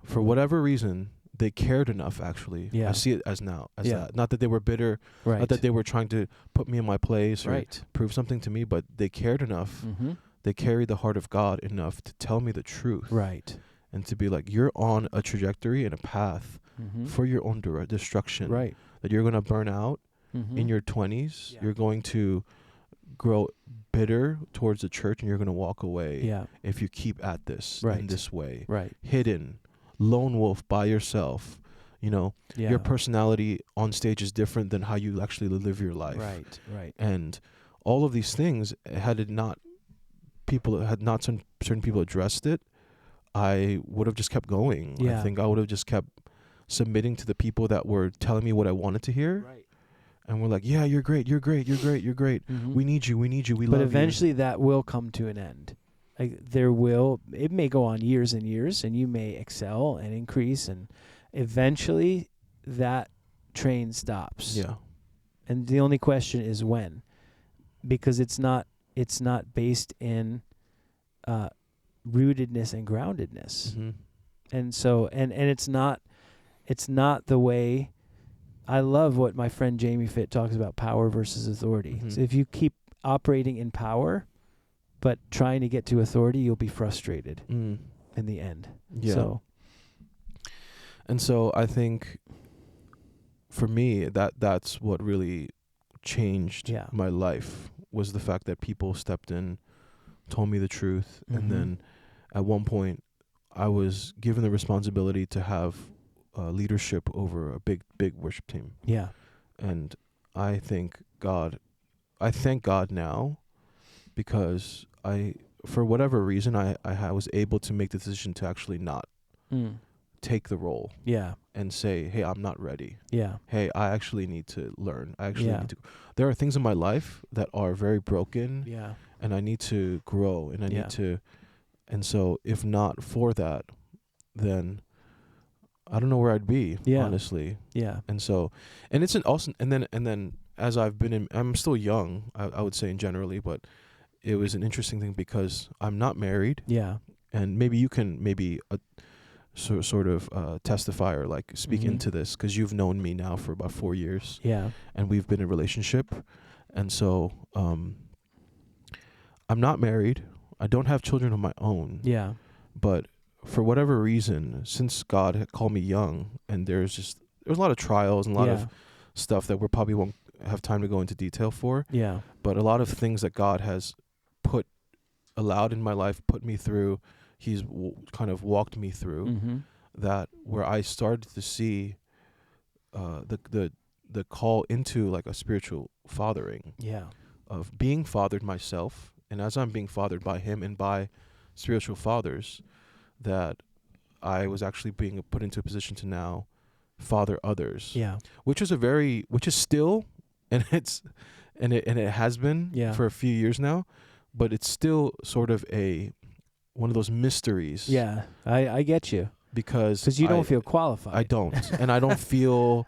[SPEAKER 1] for whatever reason they cared enough, actually,
[SPEAKER 2] Yeah.
[SPEAKER 1] I see it as
[SPEAKER 2] Yeah.
[SPEAKER 1] that. Not that they were bitter,
[SPEAKER 2] Right.
[SPEAKER 1] not that they were trying to put me in my place or
[SPEAKER 2] Right.
[SPEAKER 1] prove something to me, but they cared enough.
[SPEAKER 2] Mm-hmm.
[SPEAKER 1] They carried the heart of God enough to tell me the truth.
[SPEAKER 2] Right.
[SPEAKER 1] And to be like, you're on a trajectory and a path
[SPEAKER 2] Mm-hmm.
[SPEAKER 1] for your own destruction.
[SPEAKER 2] Right.
[SPEAKER 1] That you're going to burn out
[SPEAKER 2] Mm-hmm.
[SPEAKER 1] in your 20s.
[SPEAKER 2] Yeah.
[SPEAKER 1] You're going to grow bitter towards the church and you're going to walk away
[SPEAKER 2] Yeah.
[SPEAKER 1] if you keep at this
[SPEAKER 2] Right.
[SPEAKER 1] in this way.
[SPEAKER 2] Right.
[SPEAKER 1] Hidden, lone wolf by yourself. You know,
[SPEAKER 2] Yeah.
[SPEAKER 1] your personality on stage is different than how you actually live your life.
[SPEAKER 2] Right. Right.
[SPEAKER 1] And all of these things, had certain people addressed it, I would have just kept going.
[SPEAKER 2] Yeah.
[SPEAKER 1] I think I would have just kept submitting to the people that were telling me what I wanted to hear.
[SPEAKER 2] Right.
[SPEAKER 1] And we're like, yeah, you're great, you're great, you're great, you're great.
[SPEAKER 2] Mm-hmm.
[SPEAKER 1] We need you, we love you.
[SPEAKER 2] But eventually that will come to an end. Like it may go on years and years, and you may excel and increase, and eventually that train stops.
[SPEAKER 1] Yeah.
[SPEAKER 2] And the only question is when, because it's not based in rootedness and groundedness.
[SPEAKER 1] Mm-hmm.
[SPEAKER 2] And so and it's not the way. I love what my friend Jamie Fitt talks about, power versus authority.
[SPEAKER 1] Mhm.
[SPEAKER 2] So if you keep operating in power but trying to get to authority, you'll be frustrated
[SPEAKER 1] Mm.
[SPEAKER 2] in the end.
[SPEAKER 1] Yeah.
[SPEAKER 2] So
[SPEAKER 1] And so I think for me, that's what really changed
[SPEAKER 2] Yeah.
[SPEAKER 1] my life, was the fact that people stepped in, told me the truth, and then at one point I was given the responsibility to have leadership over a big worship team.
[SPEAKER 2] Yeah.
[SPEAKER 1] And I thank God now, because for whatever reason, I was able to make the decision to actually not take the role
[SPEAKER 2] Yeah.
[SPEAKER 1] and say, hey, I'm not ready.
[SPEAKER 2] Yeah.
[SPEAKER 1] Hey, I actually need to learn. I actually
[SPEAKER 2] Yeah.
[SPEAKER 1] need to. There are things in my life that are very broken,
[SPEAKER 2] Yeah.
[SPEAKER 1] and I need to grow, and I
[SPEAKER 2] Yeah.
[SPEAKER 1] need to. And so, if not for that, then I don't know where I'd be,
[SPEAKER 2] Yeah.
[SPEAKER 1] honestly.
[SPEAKER 2] Yeah.
[SPEAKER 1] And so, and it's and then as I've been I'm still young, I would say in generally, but it was an interesting thing because I'm not married,
[SPEAKER 2] Yeah.
[SPEAKER 1] and maybe you can sort of testify or like speak
[SPEAKER 2] Mhm.
[SPEAKER 1] into this, because you've known me now for about 4 years,
[SPEAKER 2] Yeah.
[SPEAKER 1] and we've been in a relationship, and so I'm not married. I don't have children of my own.
[SPEAKER 2] Yeah.
[SPEAKER 1] But for whatever reason, since God had called me young, and there's a lot of trials and a lot of stuff that we probably won't have time to go into detail for,
[SPEAKER 2] Yeah.
[SPEAKER 1] but a lot of things that God has allowed in my life, put me through, he's kind of walked me through,
[SPEAKER 2] Mm-hmm.
[SPEAKER 1] that where I started to see the call into like a spiritual fathering,
[SPEAKER 2] Yeah.
[SPEAKER 1] of being fathered myself, and as I'm being fathered by him and by spiritual fathers, that I was actually being put into a position to now father others.
[SPEAKER 2] Yeah.
[SPEAKER 1] Which is still, and it has been for a few years now, but it's still sort of one of those mysteries.
[SPEAKER 2] Yeah. I get you.
[SPEAKER 1] Because
[SPEAKER 2] you don't feel qualified.
[SPEAKER 1] I don't. And I don't feel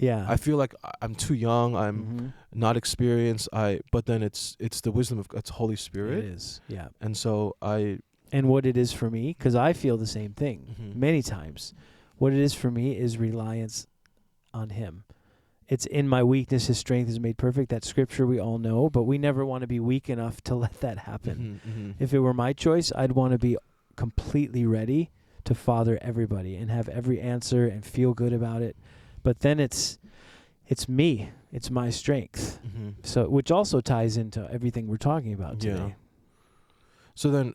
[SPEAKER 2] Yeah.
[SPEAKER 1] I feel like I'm too young, I'm not experienced, but then it's the wisdom of God's Holy Spirit.
[SPEAKER 2] It is. Yeah.
[SPEAKER 1] And so
[SPEAKER 2] and what it is for me, because I feel the same thing many times. What it is for me is reliance on him. It's in my weakness, his strength is made perfect. That scripture we all know, but we never want to be weak enough to let that happen. If it were my choice, I'd want to be completely ready to father everybody and have every answer and feel good about it. But then it's me. It's my strength. So, which also ties into everything we're talking about today.
[SPEAKER 1] Yeah. So then,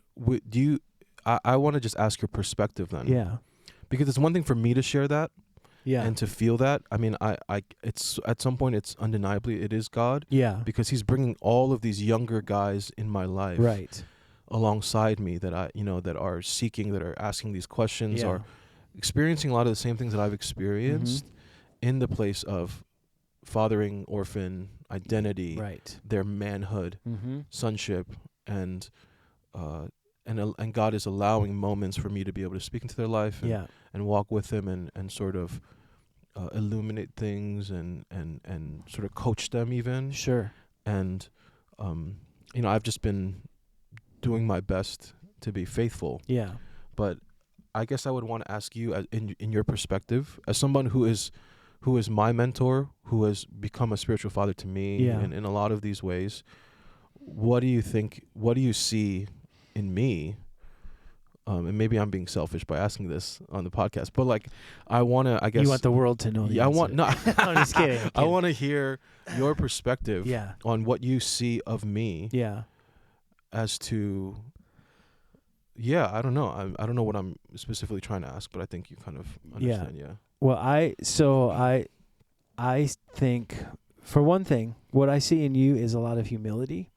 [SPEAKER 1] I want to just ask your perspective then.
[SPEAKER 2] Yeah.
[SPEAKER 1] Because it's one thing for me to share that.
[SPEAKER 2] Yeah.
[SPEAKER 1] And to feel that. I mean, it's at some point, it's undeniably, it is God.
[SPEAKER 2] Yeah.
[SPEAKER 1] Because he's bringing all of these younger guys in my life.
[SPEAKER 2] Right.
[SPEAKER 1] Alongside me that that are seeking, that are asking these questions, are experiencing a lot of the same things that I've experienced in the place of fathering, orphan, identity,
[SPEAKER 2] right,
[SPEAKER 1] their manhood, sonship, and God is allowing moments for me to be able to speak into their life and walk with them and sort of illuminate things and sort of coach them even.
[SPEAKER 2] Sure.
[SPEAKER 1] And I've just been doing my best to be faithful.
[SPEAKER 2] Yeah.
[SPEAKER 1] But I guess I would want to ask you, in your perspective, as someone who is my mentor, who has become a spiritual father to me in a lot of these ways, what do you think, what do you see in me? And maybe I'm being selfish by asking this on the podcast, but like, I want to, I guess.
[SPEAKER 2] You want the world to know the answer.
[SPEAKER 1] No.
[SPEAKER 2] I'm just kidding.
[SPEAKER 1] I want to hear your perspective on what you see of me.
[SPEAKER 2] Yeah. As
[SPEAKER 1] to, I don't know. I don't know what I'm specifically trying to ask, but I think you kind of understand. Yeah.
[SPEAKER 2] Well, I think, for one thing, what I see in you is a lot of humility,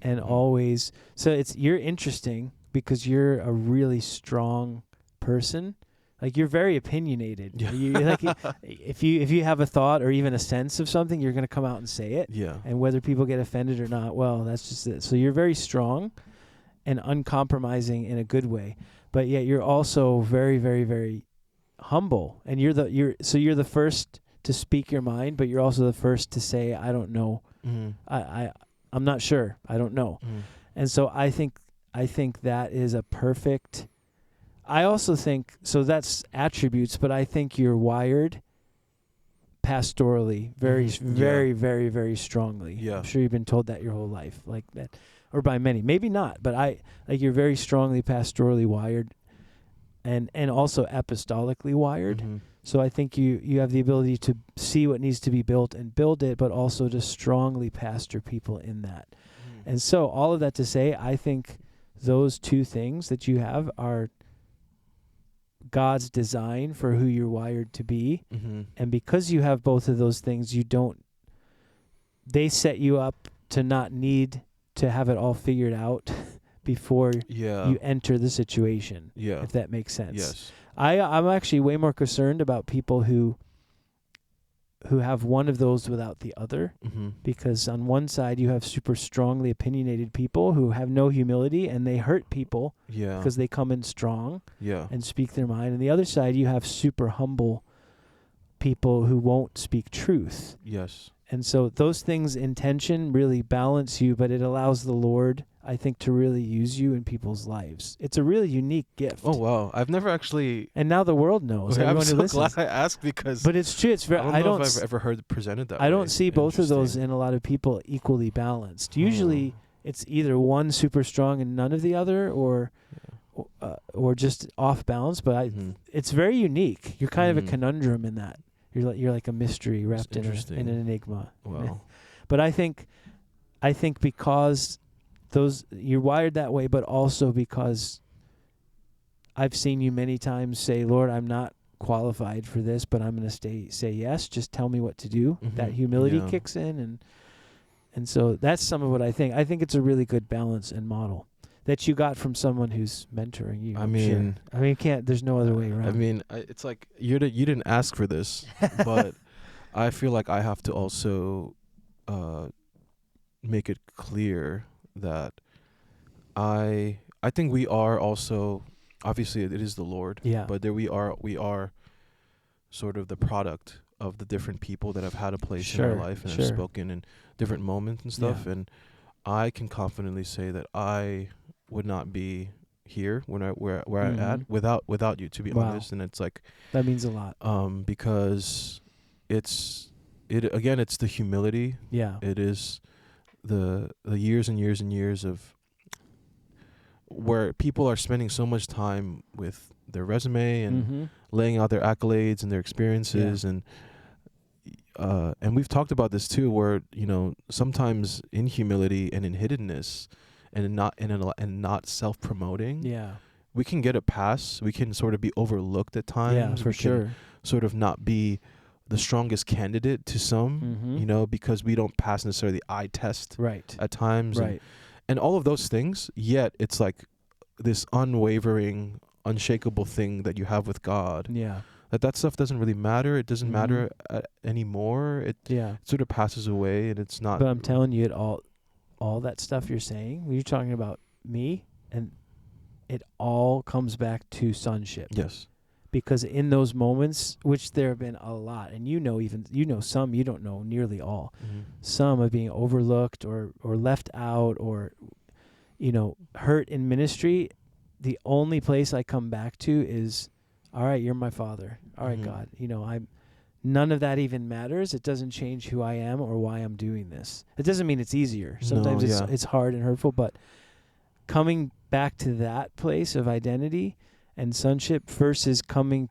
[SPEAKER 2] and always. So you're interesting because you're a really strong person. Like, you're very opinionated.
[SPEAKER 1] Yeah.
[SPEAKER 2] Like, if you have a thought or even a sense of something, you're going to come out and say it.
[SPEAKER 1] Yeah.
[SPEAKER 2] And whether people get offended or not, well, that's just it. So you're very strong and uncompromising in a good way, but yet you're also very, very, very humble. And you're the first to speak your mind, but you're also the first to say, I don't know. I'm not sure. I don't know. And so I think that is a perfect. I also think, so that's attributes, but I think you're wired pastorally very, very, very, very strongly. Yeah. I'm sure you've been told that your whole life, like that, or by many, maybe not, but you're very strongly pastorally wired and also apostolically wired. So I think you have the ability to see what needs to be built and build it, but also to strongly pastor people in that. And so all of that to say, I think those two things that you have are God's design for who you're wired to be.
[SPEAKER 1] Mm-hmm.
[SPEAKER 2] And because you have both of those things, they set you up to not need to have it all figured out before you enter the situation.
[SPEAKER 1] Yeah.
[SPEAKER 2] If that makes sense.
[SPEAKER 1] Yes.
[SPEAKER 2] I'm actually way more concerned about people who have one of those without the other, because on one side you have super strongly opinionated people who have no humility and they hurt people because they come in strong and speak their mind. And the other side you have super humble people who won't speak truth.
[SPEAKER 1] Yes.
[SPEAKER 2] And so those things in tension really balance you, but it allows the Lord, I think, to really use you in people's lives. It's a really unique gift.
[SPEAKER 1] Oh, wow. I've never actually...
[SPEAKER 2] And now the world knows.
[SPEAKER 1] Okay,
[SPEAKER 2] Everyone
[SPEAKER 1] I'm
[SPEAKER 2] who
[SPEAKER 1] so
[SPEAKER 2] listens.
[SPEAKER 1] glad I asked because...
[SPEAKER 2] But it's true. It's very,
[SPEAKER 1] I don't know if I've ever heard it presented that way.
[SPEAKER 2] I don't see both of those in a lot of people equally balanced. Usually it's either one super strong and none of the other, or just off balance. But it's very unique. You're kind of a conundrum in that. You're like a mystery wrapped in an enigma.
[SPEAKER 1] Wow.
[SPEAKER 2] But I think because you're wired that way, but also because I've seen you many times say, Lord, I'm not qualified for this, but I'm going to say yes. Just tell me what to do. That humility kicks in. And so that's some of what I think. I think it's a really good balance and model that you got from someone who's mentoring you. There's no other way around.
[SPEAKER 1] I mean, it's like you didn't ask for this, but I feel like I have to also make it clear that I think we are also, obviously it is the Lord, but there we are sort of the product of the different people that have had a place in our life and have spoken in different moments and stuff. And I can confidently say that I would not be here where I'm at without you, to be honest. And it's like
[SPEAKER 2] that means a lot.
[SPEAKER 1] Because it's the humility. Yeah. It is the years and years and years of where people are spending so much time with their resume and laying out their accolades and their experiences and we've talked about this too, where sometimes in humility and in hiddenness and not self-promoting, we can get a pass. We can sort of be overlooked at times.
[SPEAKER 2] Yeah, for sure.
[SPEAKER 1] Sort of not be the strongest candidate to some, because we don't pass necessarily the eye test at times. Right. And all of those things, yet it's like this unwavering, unshakable thing that you have with God. Yeah. That stuff doesn't really matter. It doesn't matter anymore. It sort of passes away, and it's not.
[SPEAKER 2] But I'm telling you, all that stuff you're saying, when you're talking about me, and it all comes back to sonship. Yes. Because in those moments, which there have been a lot, and some, you don't know nearly all. Some of being overlooked or left out or, hurt in ministry, the only place I come back to is, all right, you're my Father. All right, God, none of that even matters. It doesn't change who I am or why I'm doing this. It doesn't mean it's easier. Sometimes it's hard and hurtful, but coming back to that place of identity and sonship versus coming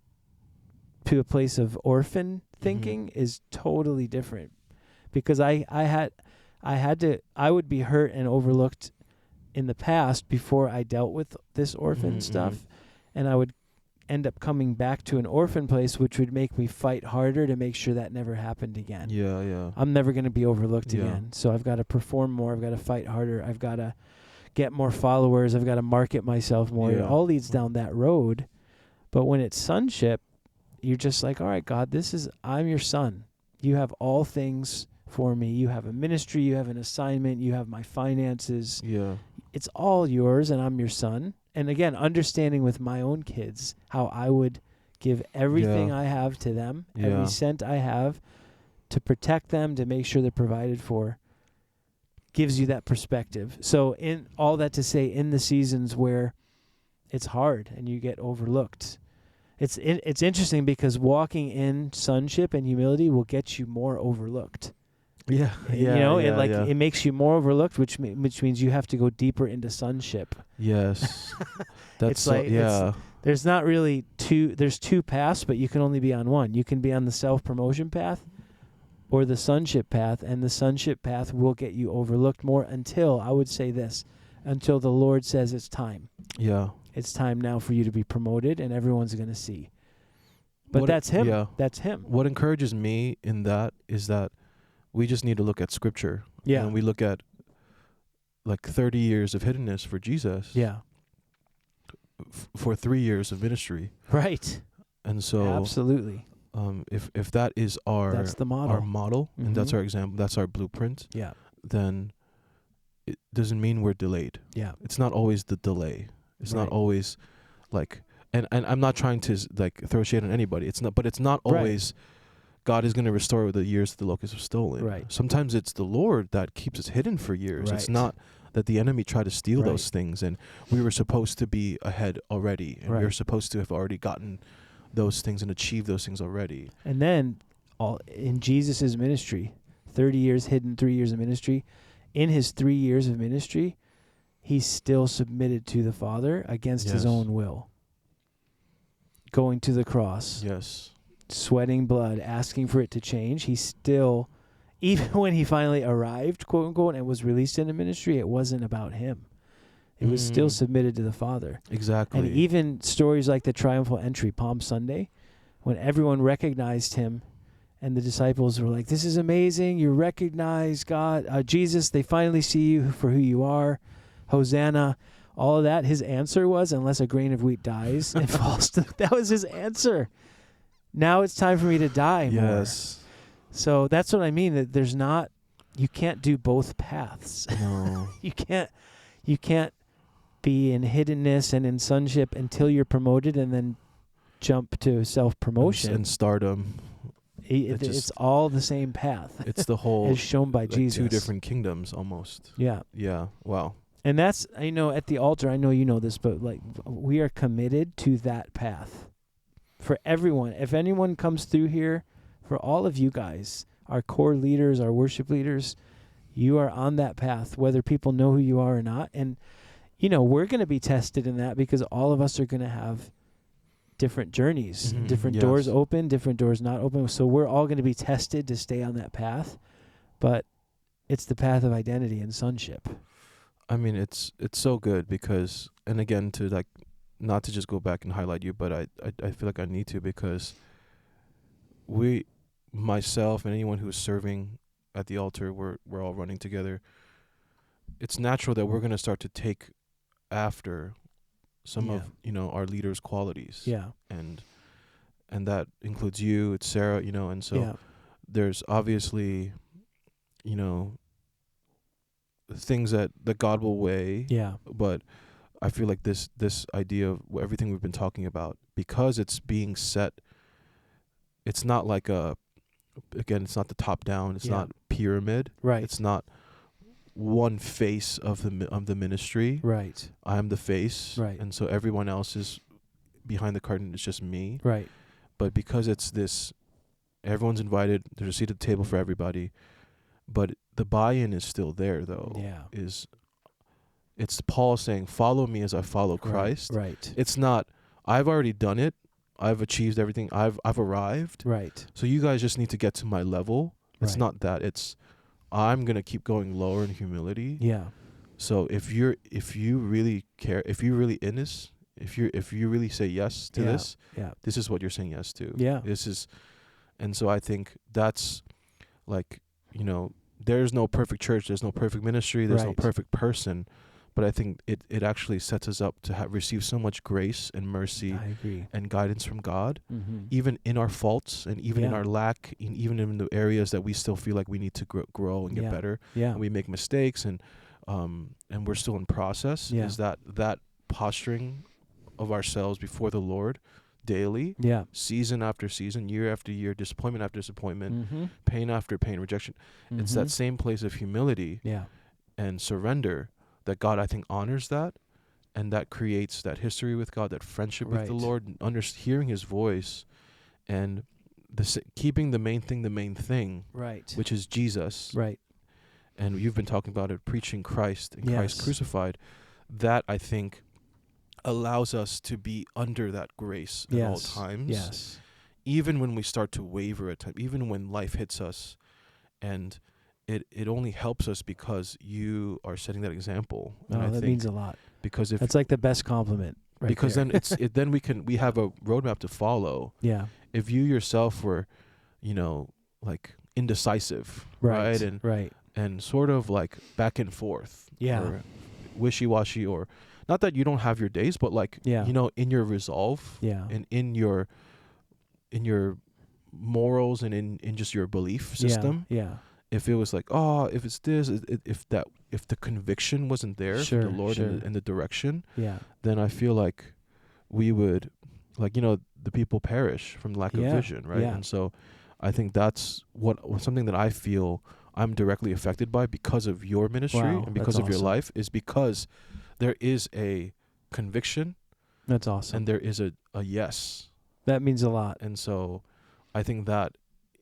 [SPEAKER 2] to a place of orphan thinking is totally different. Because I would be hurt and overlooked in the past before I dealt with this orphan stuff, and I would end up coming back to an orphan place, which would make me fight harder to make sure that never happened again. Yeah. I'm never going to be overlooked again. So I've got to perform more. I've got to fight harder. I've got to get more followers. I've got to market myself more. It all leads down that road. But when it's sonship, you're just like, all right, God, I'm your son. You have all things for me. You have a ministry. You have an assignment. You have my finances. Yeah. It's all yours, and I'm your son. And again, understanding with my own kids how I would give everything I have to them, every cent I have, to protect them, to make sure they're provided for, gives you that perspective. So in all that to say, in the seasons where it's hard and you get overlooked, it's interesting because walking in sonship and humility will get you more overlooked. Yeah. It makes you more overlooked, which means you have to go deeper into sonship.
[SPEAKER 1] Yes.
[SPEAKER 2] That's There's not really there's two paths, but you can only be on one. You can be on the self-promotion path or the sonship path, and the sonship path will get you overlooked more until, I would say this, until the Lord says it's time.
[SPEAKER 1] Yeah.
[SPEAKER 2] It's time now for you to be promoted, and everyone's going to see. But that's him.
[SPEAKER 1] Yeah.
[SPEAKER 2] That's him.
[SPEAKER 1] What encourages me in that is that we just need to look at Scripture.
[SPEAKER 2] Yeah.
[SPEAKER 1] And we look at like 30 years of hiddenness for Jesus.
[SPEAKER 2] Yeah.
[SPEAKER 1] For 3 years of ministry.
[SPEAKER 2] Right.
[SPEAKER 1] And so
[SPEAKER 2] absolutely.
[SPEAKER 1] If that is
[SPEAKER 2] that's the model.
[SPEAKER 1] our model, and that's our example, that's our blueprint,
[SPEAKER 2] yeah,
[SPEAKER 1] then it doesn't mean we're delayed.
[SPEAKER 2] Yeah.
[SPEAKER 1] It's not always the delay. It's not
[SPEAKER 2] Right.
[SPEAKER 1] always like, and I'm not trying to like throw shade on anybody. It's not, but it's not always God is going to restore the years that the locusts have stolen.
[SPEAKER 2] Right.
[SPEAKER 1] Sometimes it's the Lord that keeps us hidden for years.
[SPEAKER 2] Right.
[SPEAKER 1] It's not that the enemy tried to steal
[SPEAKER 2] Right.
[SPEAKER 1] those things, and we were supposed to be ahead already, and we
[SPEAKER 2] Right.
[SPEAKER 1] were supposed to have already gotten those things and achieved those things already.
[SPEAKER 2] And then in Jesus' ministry, 30 years hidden, 3 years of ministry, in his 3 years of ministry, he still submitted to the Father against his own will. Going to the cross.
[SPEAKER 1] Yes.
[SPEAKER 2] Sweating blood, asking for it to change. He still, even when he finally arrived, quote unquote, and was released into ministry, it wasn't about him. It was still submitted to the Father.
[SPEAKER 1] Exactly.
[SPEAKER 2] And even stories like the triumphal entry, Palm Sunday, when everyone recognized him and the disciples were like, this is amazing. You recognize God, Jesus. They finally see you for who you are. Hosanna. All of that. His answer was, unless a grain of wheat dies, it falls to, that was his answer. Now it's time for me to die more.
[SPEAKER 1] Yes.
[SPEAKER 2] So that's what I mean, that there's not, you can't do both paths.
[SPEAKER 1] No.
[SPEAKER 2] You can't be in hiddenness and in sonship until you're promoted and then jump to self-promotion.
[SPEAKER 1] And stardom.
[SPEAKER 2] It's all the same path.
[SPEAKER 1] It's the whole,
[SPEAKER 2] as shown by
[SPEAKER 1] like
[SPEAKER 2] Jesus.
[SPEAKER 1] two different kingdoms almost.
[SPEAKER 2] Yeah.
[SPEAKER 1] Yeah. Wow.
[SPEAKER 2] And that's, at the altar, I know you know this, but like we are committed to that path for everyone. If anyone comes through here, for all of you guys, our core leaders, our worship leaders, you are on that path, whether people know who you are or not. And, we're going to be tested in that because all of us are going to have different journeys, different doors open, different doors not open. So we're all going to be tested to stay on that path. But it's the path of identity and sonship.
[SPEAKER 1] I mean, it's so good because, and again, to like, not to just go back and highlight you, but I feel like I need to, because myself and anyone who's serving at the altar, we're all running together. It's natural that we're going to start to take after some of, our leaders' qualities.
[SPEAKER 2] Yeah.
[SPEAKER 1] And that includes you, it's Sarah, and so there's obviously, things that God will weigh. Yeah. But I feel like this idea of everything we've been talking about, because it's being set, it's not like it's not the top down, it's not pyramid. Right. It's not one face of the ministry. Right. I'm the face. Right. And so everyone else is behind the curtain. It's just me. Right. But because it's this, everyone's invited. There's a seat at the table for everybody. But the buy-in is still there, though. Yeah. It's Paul saying, "Follow me as I follow Christ." Right. It's not, I've already done it. I've achieved everything. I've arrived. Right. So you guys just need to get to my level. It's not that. It's, I'm going to keep going lower in humility. Yeah. So if you really care, if you're really in this, if you really say yes to this, this is what you're saying yes to. Yeah. And so I think that's like, there's no perfect church, there's no perfect ministry, there's no perfect person, but I think it actually sets us up to receive so much grace and mercy and guidance from God, even in our faults and even in our lack, and even in the areas that we still feel like we need to grow and get better. Yeah. And we make mistakes and we're still in process. Yeah. Is that posturing of ourselves before the Lord daily, season after season, year after year, disappointment after disappointment, pain after pain, rejection. It's that same place of humility and surrender that God, I think, honors that, and that creates that history with God, that friendship with the Lord, hearing His voice, and keeping the main thing, right, which is Jesus. Right. And you've been talking about it, preaching Christ and Christ crucified. That, I think, allows us to be under that grace at all times.
[SPEAKER 2] Yes.
[SPEAKER 1] Even when we start to waver at times, even when life hits us, and it only helps us because you are setting that example. And
[SPEAKER 2] Oh,
[SPEAKER 1] I
[SPEAKER 2] that
[SPEAKER 1] think
[SPEAKER 2] means a lot.
[SPEAKER 1] because if
[SPEAKER 2] That's like the best compliment. Right
[SPEAKER 1] because
[SPEAKER 2] there.
[SPEAKER 1] then we have a roadmap to follow.
[SPEAKER 2] Yeah.
[SPEAKER 1] If you yourself were, like indecisive, right? And sort of like back and forth,
[SPEAKER 2] Yeah.
[SPEAKER 1] or wishy-washy, or not that you don't have your days, but like,
[SPEAKER 2] Yeah.
[SPEAKER 1] in your resolve,
[SPEAKER 2] Yeah.
[SPEAKER 1] and in your morals, and in just your belief system.
[SPEAKER 2] Yeah.
[SPEAKER 1] If it was like, if it's this, if the conviction wasn't there
[SPEAKER 2] Sure,
[SPEAKER 1] from the Lord,
[SPEAKER 2] sure.
[SPEAKER 1] and the direction,
[SPEAKER 2] Yeah.
[SPEAKER 1] then I feel like we would, like, the people perish from lack of vision, right?
[SPEAKER 2] Yeah.
[SPEAKER 1] And so I think that's something that I feel I'm directly affected by because of your ministry,
[SPEAKER 2] Wow,
[SPEAKER 1] and because
[SPEAKER 2] that's
[SPEAKER 1] of your
[SPEAKER 2] awesome.
[SPEAKER 1] life, is because there is a conviction,
[SPEAKER 2] That's awesome.
[SPEAKER 1] and there is a yes.
[SPEAKER 2] That means a lot.
[SPEAKER 1] And so I think that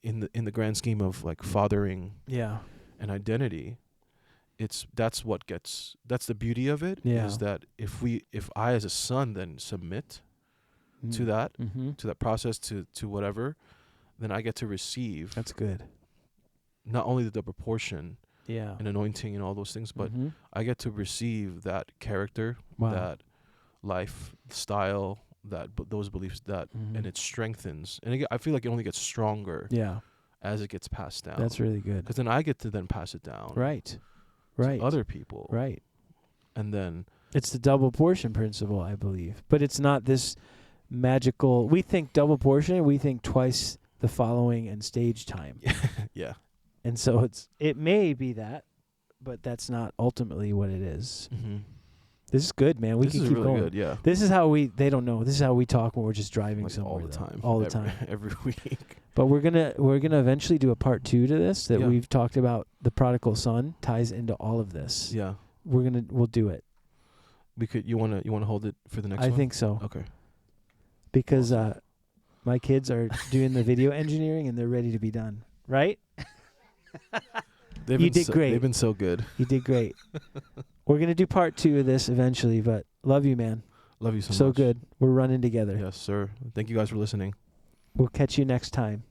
[SPEAKER 1] in the grand scheme of like fathering
[SPEAKER 2] Yeah.
[SPEAKER 1] an identity, that's the beauty of it,
[SPEAKER 2] Yeah.
[SPEAKER 1] is that if I as a son then submit to that,
[SPEAKER 2] Mm-hmm.
[SPEAKER 1] to that process, to whatever, then I get to receive
[SPEAKER 2] That's good.
[SPEAKER 1] not only the proportion
[SPEAKER 2] Yeah.
[SPEAKER 1] and anointing and all those things, but
[SPEAKER 2] Mhm.
[SPEAKER 1] I get to receive that character,
[SPEAKER 2] Wow.
[SPEAKER 1] that life style, those beliefs,
[SPEAKER 2] Mhm.
[SPEAKER 1] and it strengthens. And I feel like it only gets stronger
[SPEAKER 2] Yeah.
[SPEAKER 1] as it gets passed down.
[SPEAKER 2] That's really good.
[SPEAKER 1] Because then I get to then pass it down
[SPEAKER 2] Right.
[SPEAKER 1] to
[SPEAKER 2] Right.
[SPEAKER 1] other people.
[SPEAKER 2] Right.
[SPEAKER 1] And then
[SPEAKER 2] It's the double portion principle, I believe. But it's not this magical. We think double portion, we think twice the following and stage time.
[SPEAKER 1] yeah.
[SPEAKER 2] And so it may be that, but that's not ultimately what it is.
[SPEAKER 1] Mm-hmm.
[SPEAKER 2] This is good, man. We
[SPEAKER 1] This
[SPEAKER 2] can
[SPEAKER 1] is
[SPEAKER 2] keep
[SPEAKER 1] really
[SPEAKER 2] going.
[SPEAKER 1] good, yeah.
[SPEAKER 2] This is how they don't know. This is how we talk when we're just driving
[SPEAKER 1] Like
[SPEAKER 2] somewhere.
[SPEAKER 1] all the time.
[SPEAKER 2] All the time.
[SPEAKER 1] Every week.
[SPEAKER 2] But we're gonna eventually do a part 2 to this that
[SPEAKER 1] Yeah.
[SPEAKER 2] we've talked about. The prodigal son ties into all of this.
[SPEAKER 1] Yeah.
[SPEAKER 2] We'll do it.
[SPEAKER 1] We could. You wanna hold it for the next
[SPEAKER 2] I
[SPEAKER 1] one?
[SPEAKER 2] think so.
[SPEAKER 1] Okay.
[SPEAKER 2] Because my kids are doing the video engineering and they're ready to be done. Right? You did great.
[SPEAKER 1] They've been so good.
[SPEAKER 2] You did great. We're gonna do part 2 of this eventually, but love you, man.
[SPEAKER 1] Love you so much.
[SPEAKER 2] So good. We're running together.
[SPEAKER 1] Yes, sir. Thank you guys for listening.
[SPEAKER 2] We'll catch you next time.